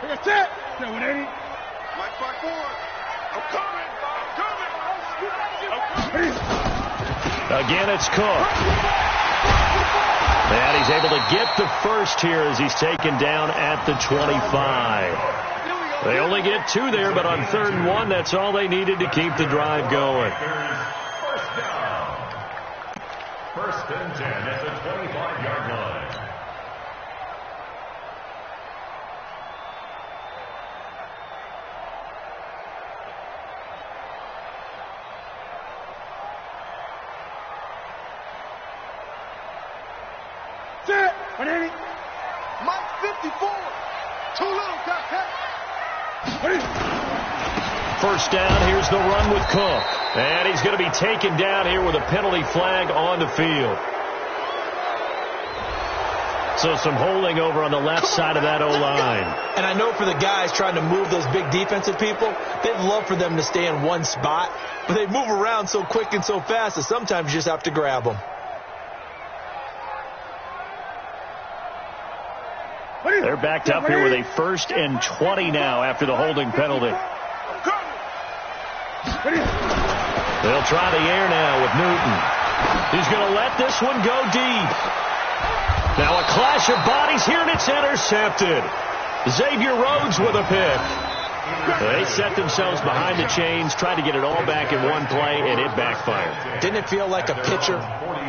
That's it. No, 180. Mike 5-4. I'm coming. Again, it's Cook. And he's able to get the first here as he's taken down at the 25. They only get 2 there, but on 3rd and 1, that's all they needed to keep the drive going. First down. 1st and 10 at the 25-yard line. Mike 54. Too little, got hit. First down, here's the run with Cook. And he's going to be taken down here with a penalty flag on the field. So some holding over on the left side of that O-line. And I know for the guys trying to move those big defensive people, they'd love for them to stay in one spot, but they move around so quick and so fast that sometimes you just have to grab them. They're backed up here with a 1st and 20 now after the holding penalty. They'll try the air now with Newton. He's going to let this one go deep. Now a clash of bodies here, and it's intercepted. Xavier Rhodes with a pick. They set themselves behind the chains, tried to get it all back in one play, and it backfired. Didn't it feel like a pitcher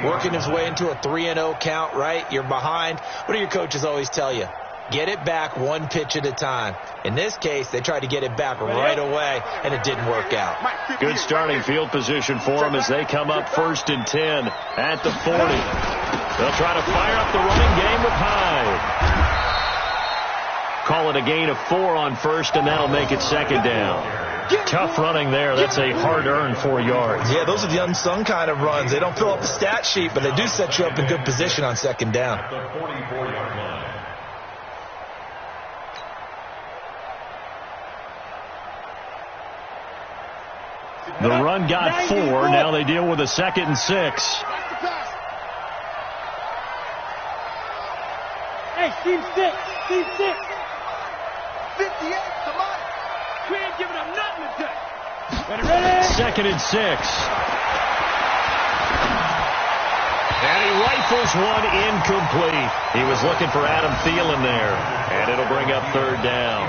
working his way into a 3-0 count, right? You're behind. What do your coaches always tell you? Get it back one pitch at a time. In this case, they tried to get it back right away, and it didn't work out. Good starting field position for them as they come up 1st and 10 at the 40. They'll try to fire up the running game with Hyde. Call it a gain of 4 on 1st, and that'll make it 2nd down. Tough running there. That's a hard-earned 4 yards. Yeah, those are the unsung kind of runs. They don't fill up the stat sheet, but they do set you up in good position on 2nd down. The 44-yard line. The run got 4. Now they deal with a 2nd and 6. Hey, Steve 6. Steve 6. 58 to Mike. We ain't giving up nothing today. Ready? 2nd and 6. And he rifles one incomplete. He was looking for Adam Thielen there. And it'll bring up 3rd down.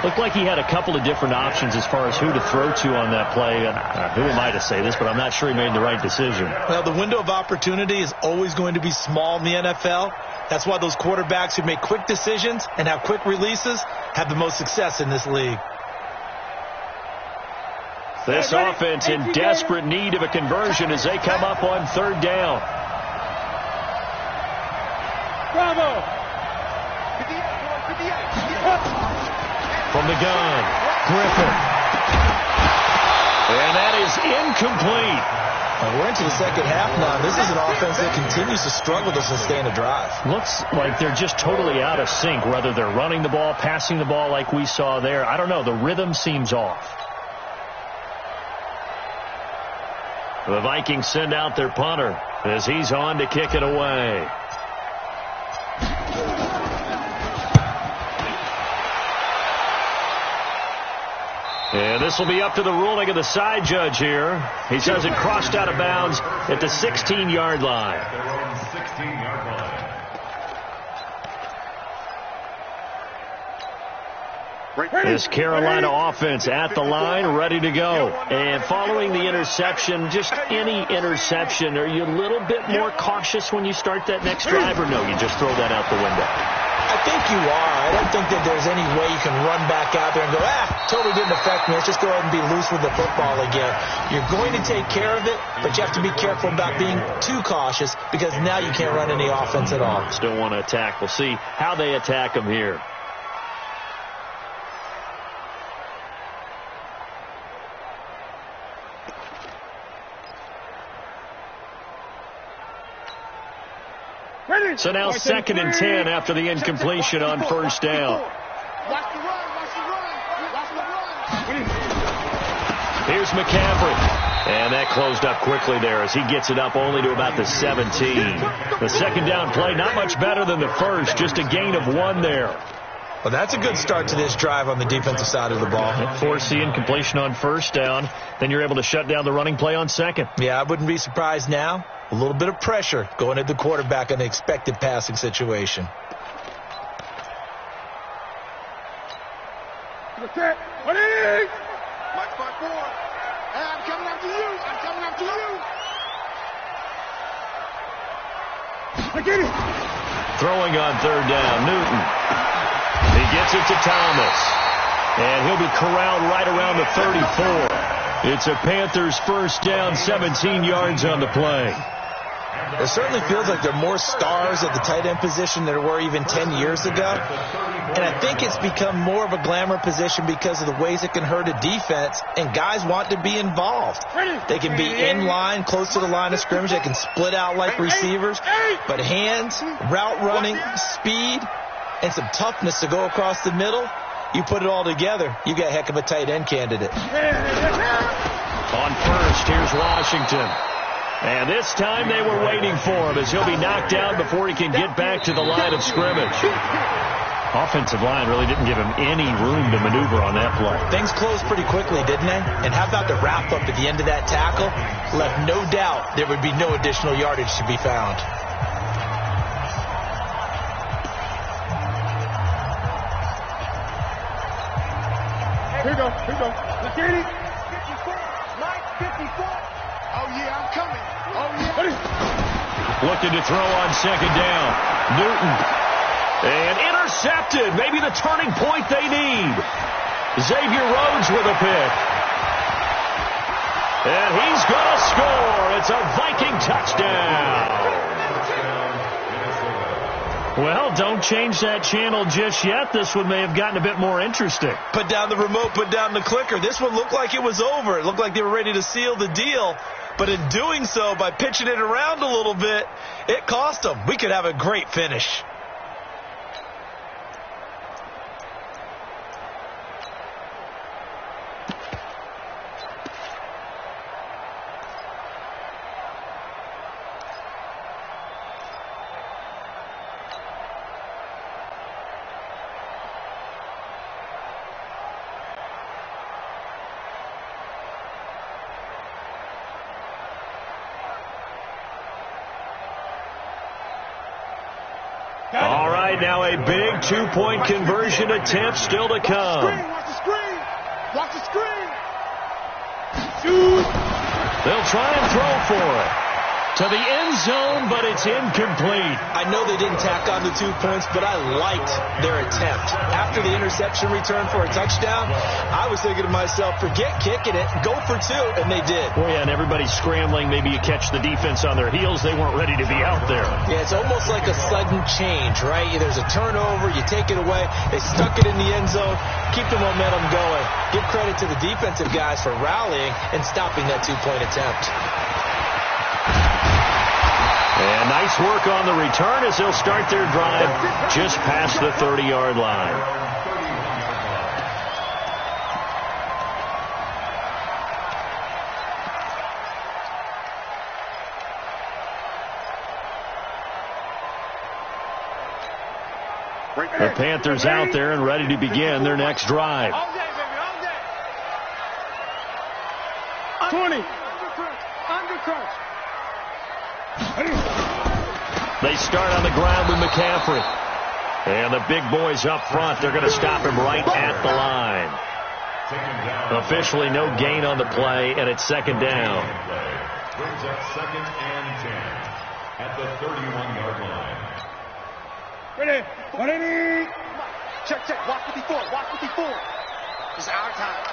Looked like he had a couple of different options as far as who to throw to on that play. And who am I to say this, but I'm not sure he made the right decision. Well, the window of opportunity is always going to be small in the NFL. That's why those quarterbacks who make quick decisions and have quick releases have the most success in this league. This offense in desperate need of a conversion as they come up on 3rd down. Bravo. From the gun, Griffin. And that is incomplete. We're into the 2nd half now. This is an offense that continues to struggle to sustain a drive. Looks like they're just totally out of sync, whether they're running the ball, passing the ball like we saw there. I don't know. The rhythm seems off. The Vikings send out their punter as he's on to kick it away. And this will be up to the ruling of the side judge here. He says it crossed out of bounds at the 16-yard line. This Carolina offense at the line, ready to go. And following the interception, just any interception, are you a little bit more cautious when you start that next drive, or no, you just throw that out the window? I think you are. I don't think that there's any way you can run back out there and go, totally didn't affect me. Let's just go ahead and be loose with the football again. You're going to take care of it, but you have to be careful about being too cautious because now you can't run any offense at all. Still want to attack. We'll see how they attack them here. So now 2nd and 10 after the incompletion on first down. Here's McCaffrey. And that closed up quickly there as he gets it up only to about the 17. The second down play, not much better than the first, just a gain of 1 there. Well, that's a good start to this drive on the defensive side of the ball. Force the incompletion on first down. Then you're able to shut down the running play on second. Yeah, I wouldn't be surprised now. A little bit of pressure going at the quarterback in the expected passing situation. What is? Watch my board. Hey, I'm coming after you. I'm coming after you. I get it. Throwing on third down, Newton. He gets it to Thomas. And he'll be corralled right around the 34. It's a Panthers first down, 17 yards on the play. It certainly feels like there are more stars at the tight end position than there were even 10 years ago. And I think it's become more of a glamour position because of the ways it can hurt a defense, and guys want to be involved. They can be in line, close to the line of scrimmage. They can split out like receivers. But hands, route running, speed, and some toughness to go across the middle, you put it all together, you got a heck of a tight end candidate. On first, here's Washington. And this time they were waiting for him as he'll be knocked down before he can get back to the line of scrimmage. Offensive line really didn't give him any room to maneuver on that play. Things closed pretty quickly, didn't they? And how about the wrap-up at the end of that tackle? Left no doubt there would be no additional yardage to be found. Here we go. Here we go. Let's get it. 54. Mike, 54. Oh, yeah, I'm coming. Oh, yeah. Looking to throw on second down. Newton. And intercepted. Maybe the turning point they need. Xavier Rhodes with a pick. And he's going to score. It's a Viking touchdown. Well, don't change that channel just yet. This one may have gotten a bit more interesting. Put down the remote, put down the clicker. This one looked like it was over. It looked like they were ready to seal the deal. But in doing so, by pitching it around a little bit, it cost them. We could have a great finish. All right, now a big two-point conversion attempt still to come. Watch the screen. Watch the screen. They'll try and throw for it. To the end zone, but it's incomplete. I know they didn't tack on the 2 points, but I liked their attempt. After the interception return for a touchdown, I was thinking to myself, forget kicking it, go for 2, and they did. Well, yeah, and everybody's scrambling. Maybe you catch the defense on their heels. They weren't ready to be out there. Yeah, it's almost like a sudden change, right? There's a turnover, you take it away. They stuck it in the end zone, keep the momentum going. Give credit to the defensive guys for rallying and stopping that 2-point attempt. And nice work on the return as they'll start their drive just past the 30-yard line. The Panthers out there and ready to begin their next drive. 20. They start on the ground with McCaffrey. And the big boys up front, they're going to stop him right at the line. Officially no gain on the play, and it's second down. Brings up 2nd and 10 at the 31-yard line. Ready. Check. Watch 54. It's our time.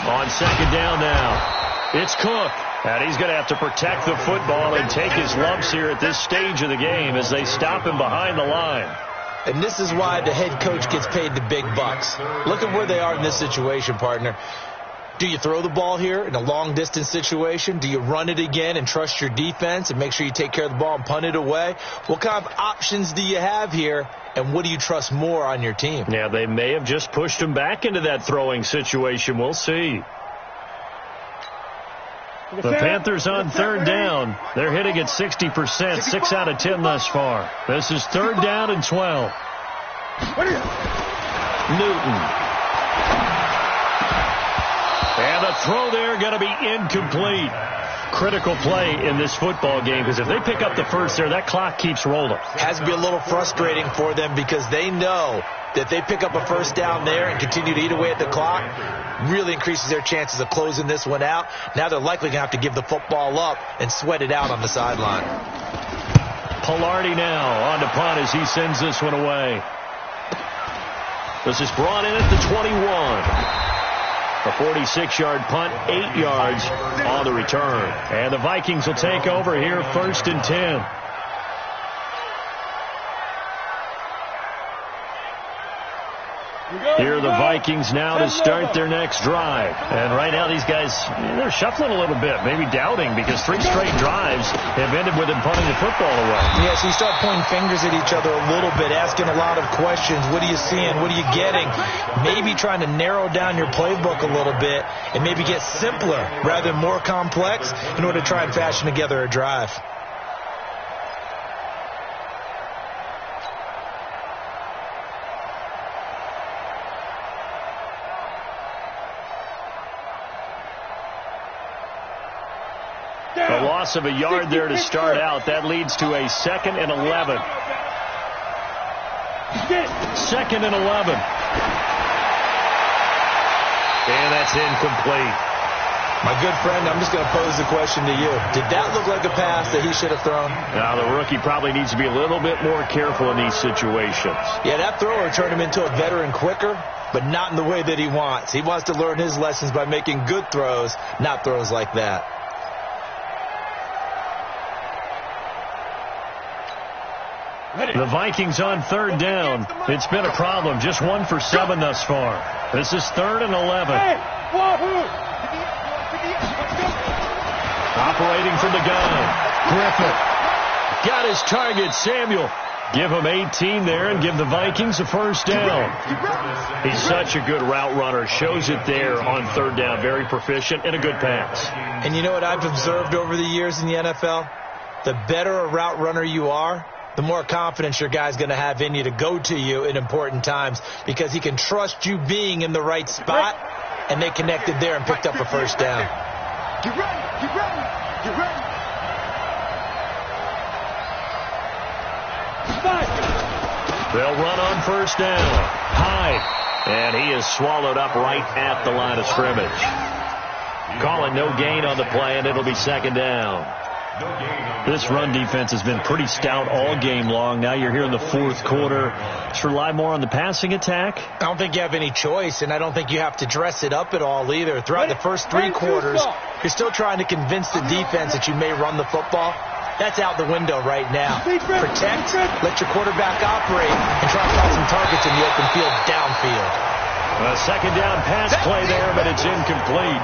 On second down now, it's Cook. And he's going to have to protect the football and take his lumps here at this stage of the game as they stop him behind the line. And this is why the head coach gets paid the big bucks. Look at where they are in this situation, partner. Do you throw the ball here in a long-distance situation? Do you run it again and trust your defense and make sure you take care of the ball and punt it away? What kind of options do you have here, and what do you trust more on your team? Yeah, they may have just pushed him back into that throwing situation. We'll see. The Panthers on third down. They're hitting at 60%, 6 out of 10 thus far. This is third down and 12. Newton. And the throw there going to be incomplete. Critical play in this football game because if they pick up the first there, that clock keeps rolling. Has to be a little frustrating for them because they know that they pick up a first down there and continue to eat away at the clock, really increases their chances of closing this one out. Now they're likely going to have to give the football up and sweat it out on the sideline. Pilardi now on to punt as he sends this one away. This is brought in at the 21. A 46-yard punt, 8 yards on the return. And the Vikings will take over here, 1st and 10. Here are the Vikings now to start their next drive. And right now these guys, they're shuffling a little bit, maybe doubting because 3 straight drives have ended with them punting the football away. Yeah, so you start pointing fingers at each other a little bit, asking a lot of questions. What are you seeing? What are you getting? Maybe trying to narrow down your playbook a little bit and maybe get simpler rather than more complex in order to try and fashion together a drive. A loss of a yard there to start out. That leads to a 2nd and 11. 2nd and 11. And that's incomplete. My good friend, I'm just going to pose the question to you. Did that look like a pass that he should have thrown? Now, the rookie probably needs to be a little bit more careful in these situations. Yeah, that thrower turned him into a veteran quicker, but not in the way that he wants. He wants to learn his lessons by making good throws, not throws like that. The Vikings on third down. It's been a problem. Just 1 for 7 thus far. This is 3rd and 11. Operating from the gun. Griffith. Got his target, Samuel. Give him 18 there and give the Vikings a first down. He's such a good route runner. Shows it there on third down. Very proficient and a good pass. And you know what I've observed over the years in the NFL? The better a route runner you are, the more confidence your guy's going to have in you to go to you in important times because he can trust you being in the right spot, and they connected there and picked up a first down. Get ready. They'll run on first down. Hyde. And he is swallowed up right at the line of scrimmage. Calling no gain on the play, and it'll be second down. This run defense has been pretty stout all game long. Now you're here in the fourth quarter. Just rely more on the passing attack. I don't think you have any choice, and I don't think you have to dress it up at all either. Throughout the first 3 quarters, you're still trying to convince the defense that you may run the football. That's out the window right now. Protect, let your quarterback operate, and try to find some targets in the open field downfield. A second down pass play there, but it's incomplete.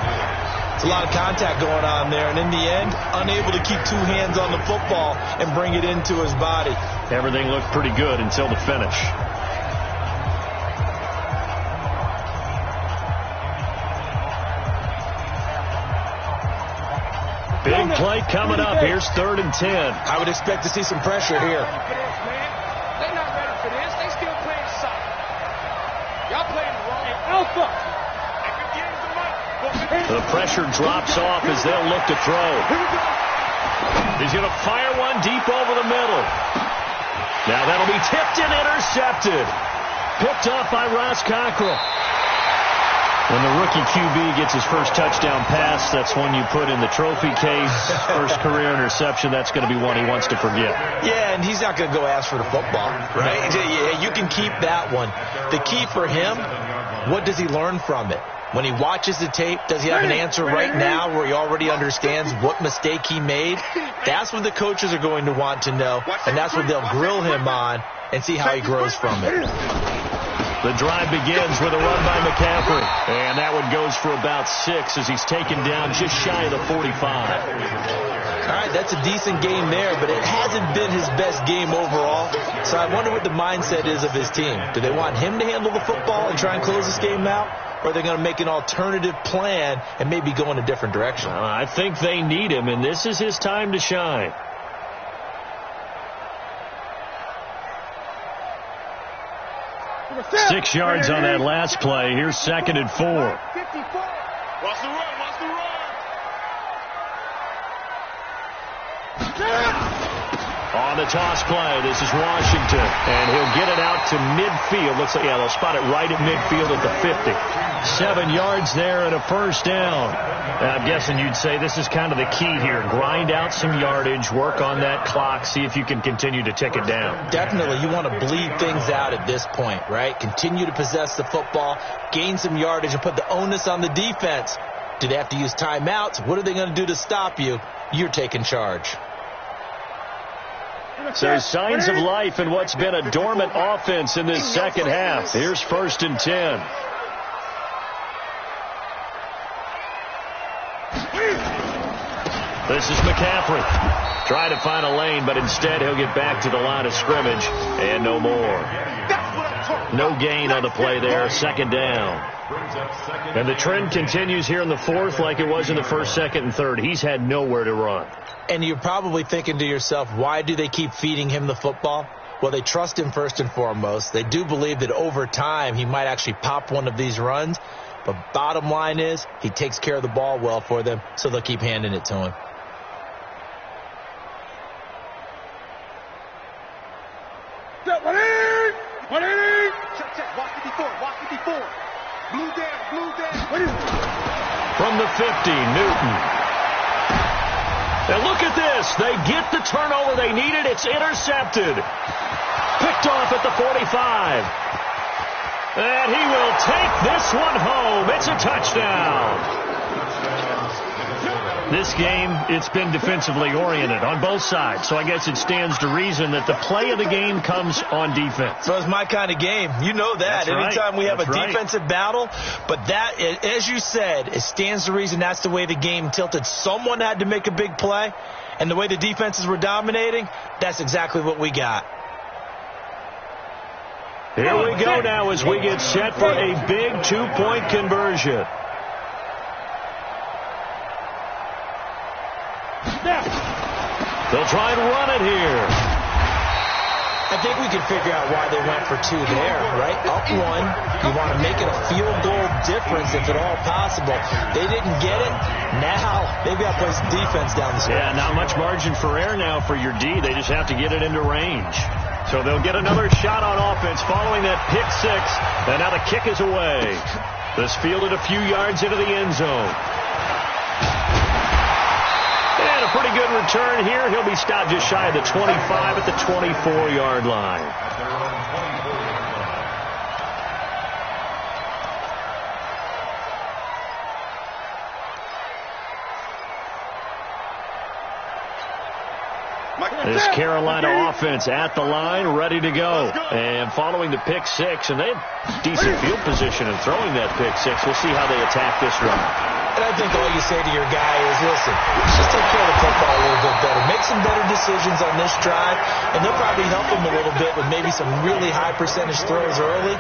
It's a lot of contact going on there, and in the end, unable to keep 2 hands on the football and bring it into his body. Everything looked pretty good until the finish. Big play coming up. Here's 3rd and 10. I would expect to see some pressure here. The pressure drops off as they'll look to throw. He's going to fire one deep over the middle. Now that'll be tipped and intercepted. Picked off by Ross Cockrell. When the rookie QB gets his first touchdown pass, that's one you put in the trophy case. First career interception, that's going to be one he wants to forget. Yeah, and he's not going to go ask for the football, right? Yeah, you can keep that one. The key for him, what does he learn from it? When he watches the tape, does he have an answer right now where he already understands what mistake he made? That's what the coaches are going to want to know, and that's what they'll grill him on and see how he grows from it. The drive begins with a run by McCaffrey. And that one goes for about 6 as he's taken down just shy of the 45. All right, that's a decent game there, but it hasn't been his best game overall. So I wonder what the mindset is of his team. Do they want him to handle the football and try and close this game out? Or are they going to make an alternative plan and maybe go in a different direction? I think they need him, and this is his time to shine. Six yards on that last play. Here's 2nd and 4. Watch the run. Watch the run. On the toss play, this is Washington. And he'll get it out to midfield. Looks like, yeah, they'll spot it right at midfield at the 50. 7 yards there and a first down. I'm guessing you'd say this is kind of the key here. Grind out some yardage, work on that clock, see if you can continue to tick it down. Definitely. You want to bleed things out at this point, right? Continue to possess the football, gain some yardage, and put the onus on the defense. Do they have to use timeouts? What are they going to do to stop you? You're taking charge. So signs of life in what's been a dormant offense in this second half. Here's 1st and 10. This is McCaffrey. Trying to find a lane, but instead he'll get back to the line of scrimmage and no more. No gain on the play there. 2nd down. And the trend continues here in the 4th like it was in the 1st, 2nd, and 3rd. He's had nowhere to run. And you're probably thinking to yourself, why do they keep feeding him the football? Well, they trust him first and foremost. They do believe that over time he might actually pop one of these runs. But bottom line is he takes care of the ball well for them, so they'll keep handing it to him. From the 50, Newton. And look at this. They get the turnover they needed. It's intercepted. Picked off at the 45. And he will take this one home. It's a touchdown. This game, it's been defensively oriented on both sides. So I guess it stands to reason that the play of the game comes on defense. So it's my kind of game. You know that. That's Anytime right. we have That's a right. defensive battle. But that, as you said, it stands to reason that's the way the game tilted. Someone had to make a big play. And the way the defenses were dominating, that's exactly what we got. Here we go now as we get set for a big 2-point conversion. They'll try and run it here. I think we can figure out why they went for 2 there, right? Up 1, you want to make it a field goal difference if at all possible. They didn't get it. Now they've got to play some defense down the stretch. Yeah, not much margin for error now for your D. They just have to get it into range. So they'll get another shot on offense following that pick 6. And now the kick is away. This fielded a few yards into the end zone. And a pretty good return here. He'll be stopped just shy of the 25 at the 24-yard line. This Carolina offense at the line, ready to go. And following the pick 6, and they had decent field position in throwing that pick 6. We'll see how they attack this run. And I think all you say to your guy is, listen, just take care of the football a little bit better. Make some better decisions on this drive, and they'll probably help him a little bit with maybe some really high percentage throws early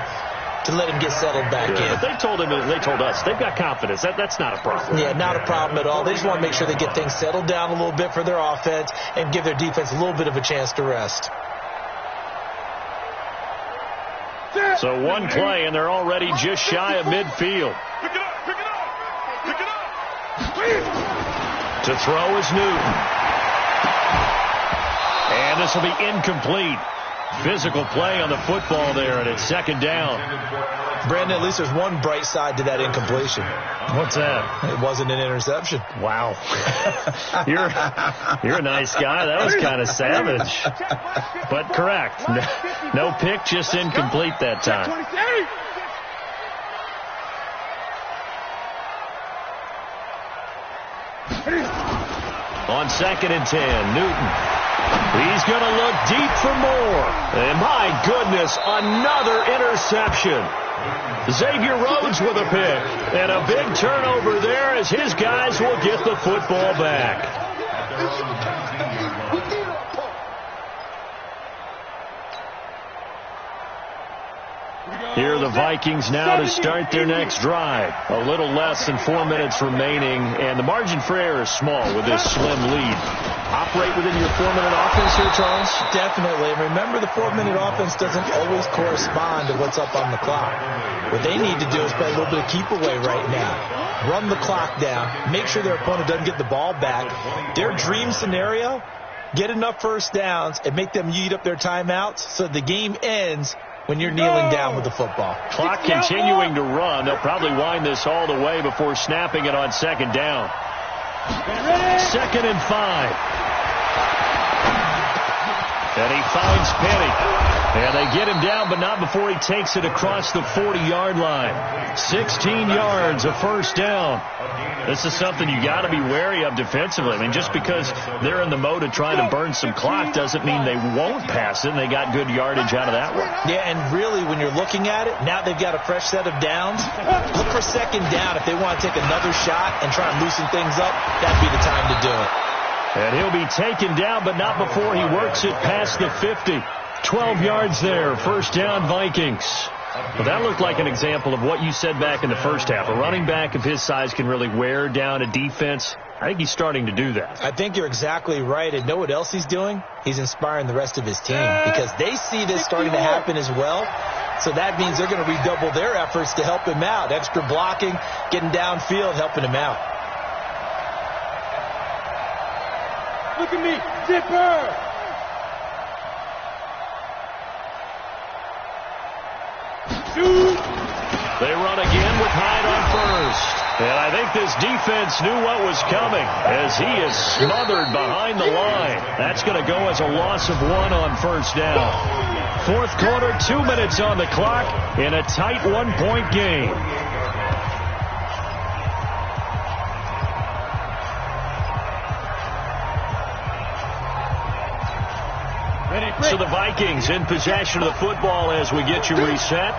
to let him get settled back in. But they told him, they told us, they've got confidence. That's not a problem. Yeah, not a problem at all. They just want to make sure they get things settled down a little bit for their offense and give their defense a little bit of a chance to rest. So one play, and they're already just shy of midfield. Pick it up. Pick it up. Pick it up. To throw is Newton. And this will be incomplete. Physical play on the football there, and it's second down. Brandon, at least there's one bright side to that incompletion. What's that? It wasn't an interception. Wow. You're a nice guy. That was kind of savage. But correct. No pick, just incomplete that time. On 2nd and 10, Newton. He's going to look deep for more. And my goodness, another interception. Xavier Rhodes with a pick. And a big turnover there as his guys will get the football back. Here are the Vikings now to start their next drive. A little less than 4 minutes remaining, and the margin for error is small with this slim lead. Operate within your 4-minute offense here, Charles? Definitely. And remember, the 4-minute offense doesn't always correspond to what's up on the clock. What they need to do is play a little bit of keep away right now. Run the clock down. Make sure their opponent doesn't get the ball back. Their dream scenario, get enough first downs and make them eat up their timeouts so the game ends when you're kneeling down with the football. Clock continuing to run. They'll probably wind this all the way before snapping it on second down. 2nd and 5. And he finds Penny. And they get him down, but not before he takes it across the 40-yard line. 16 yards, a first down. This is something you got to be wary of defensively. I mean, just because they're in the mode of trying to burn some clock doesn't mean they won't pass it, and they got good yardage out of that one. Yeah, and really, when you're looking at it, now they've got a fresh set of downs. Look for second down if they want to take another shot and try and loosen things up. That'd be the time to do it. And he'll be taken down, but not before he works it past the 50. 12 yards there, first down Vikings. Well, that looked like an example of what you said back in the first half. A running back of his size can really wear down a defense. I think he's starting to do that. I think you're exactly right. And know what else he's doing? He's inspiring the rest of his team because they see this starting to happen as well. So that means they're going to redouble their efforts to help him out. Extra blocking, getting downfield, helping him out. Look at me, Zipper! They run again with Hyde on first. And I think this defense knew what was coming as he is smothered behind the line. That's going to go as a loss of 1 on first down. Fourth quarter, 2 minutes on the clock in a tight 1-point game. So the Vikings in possession of the football as we get you reset.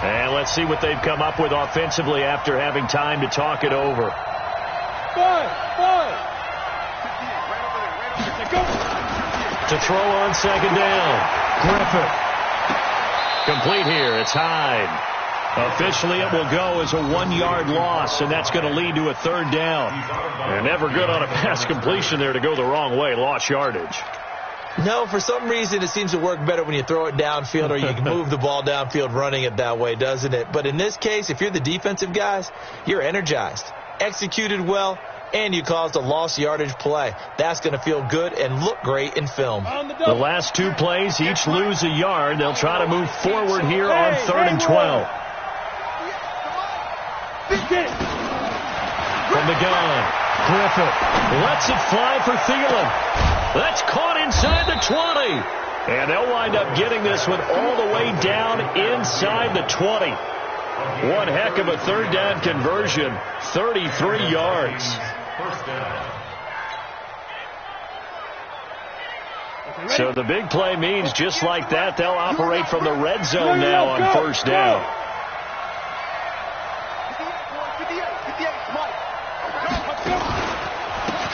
And let's see what they've come up with offensively after having time to talk it over. To throw on second down. Griffith. Complete here. It's Hyde. Officially, it will go as a 1-yard loss, and that's going to lead to a third down. And never good on a pass completion there to go the wrong way. Lost yardage. No, for some reason it seems to work better when you throw it downfield or you can move the ball downfield running it that way, doesn't it? But in this case, if you're the defensive guys, you're energized, executed well, and you caused a lost yardage play. That's going to feel good and look great in film. The last 2 plays each lose a yard. They'll try to move forward here on 3rd and 12. From the gun, Griffith lets it fly for Thielen. That's caught inside the 20. And they'll wind up getting this one all the way down inside the 20. One heck of a third down conversion. 33 yards. So the big play means just like that, they'll operate from the red zone now on first down.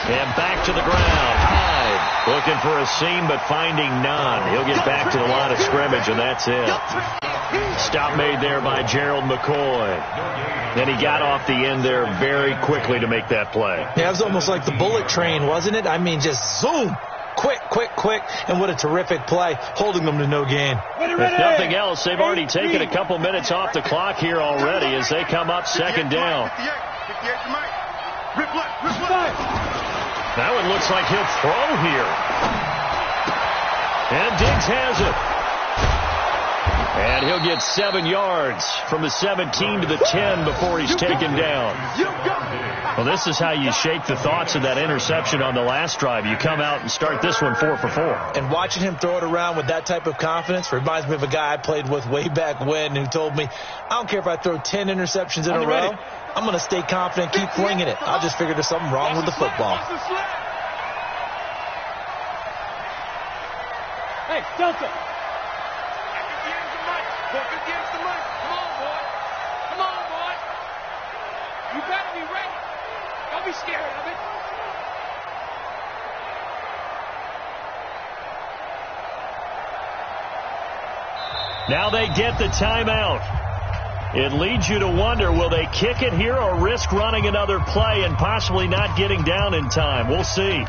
And back to the ground. Hyde looking for a seam, but finding none. He'll get back to the line of scrimmage, and that's it. Stop made there by Gerald McCoy. And he got off the end there very quickly to make that play. Yeah, it was almost like the bullet train, wasn't it? I mean, just zoom. Quick, quick, quick. And what a terrific play, holding them to no gain. If nothing else, they've already taken a couple minutes off the clock here already as they come up second down. Rip left. Now it looks like he'll throw here. And Diggs has it. And he'll get 7 yards from the 17 to the 10 before he's taken down. Well, this is how you shake the thoughts of that interception on the last drive. You come out and start this one 4 for 4. And watching him throw it around with that type of confidence reminds me of a guy I played with way back when who told me, I don't care if I throw 10 interceptions in a row. I'm going to stay confident, keep flinging it. I just figured there's something wrong with the football. Hey, Delta. Come on, boy. You better be ready. Don't be scared of it. Now they get the timeout. It leads you to wonder, will they kick it here or risk running another play and possibly not getting down in time? We'll see.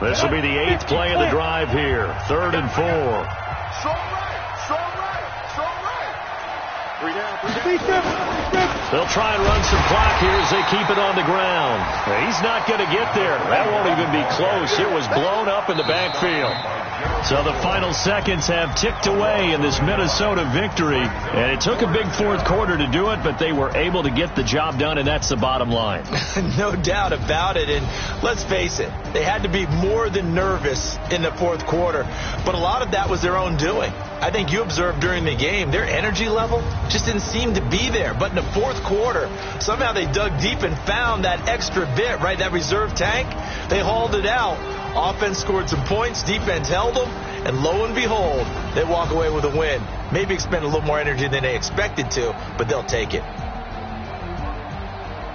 This will be the 8th play of the drive here. 3rd and 4. So right. 3 down. They'll try and run some clock here as they keep it on the ground. He's not going to get there. That won't even be close. It was blown up in the backfield. So the final seconds have ticked away in this Minnesota victory. And it took a big 4th quarter to do it, but they were able to get the job done, and that's the bottom line. No doubt about it. And let's face it, they had to be more than nervous in the 4th quarter. But a lot of that was their own doing. I think you observed during the game, their energy level just didn't seem to be there. But in the 4th quarter, somehow they dug deep and found that extra bit, right, that reserve tank. They hauled it out. Offense scored some points, defense held them, and lo and behold, they walk away with a win. Maybe expend a little more energy than they expected to, but they'll take it.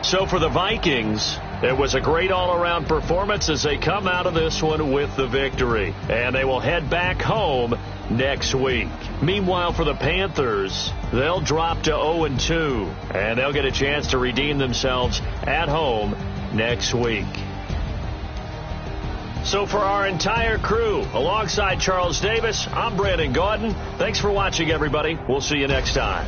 So for the Vikings, it was a great all-around performance as they come out of this one with the victory. And they will head back home next week. Meanwhile, for the Panthers, they'll drop to 0-2, and they'll get a chance to redeem themselves at home next week. So for our entire crew, alongside Charles Davis, I'm Brandon Gaudin. Thanks for watching, everybody. We'll see you next time.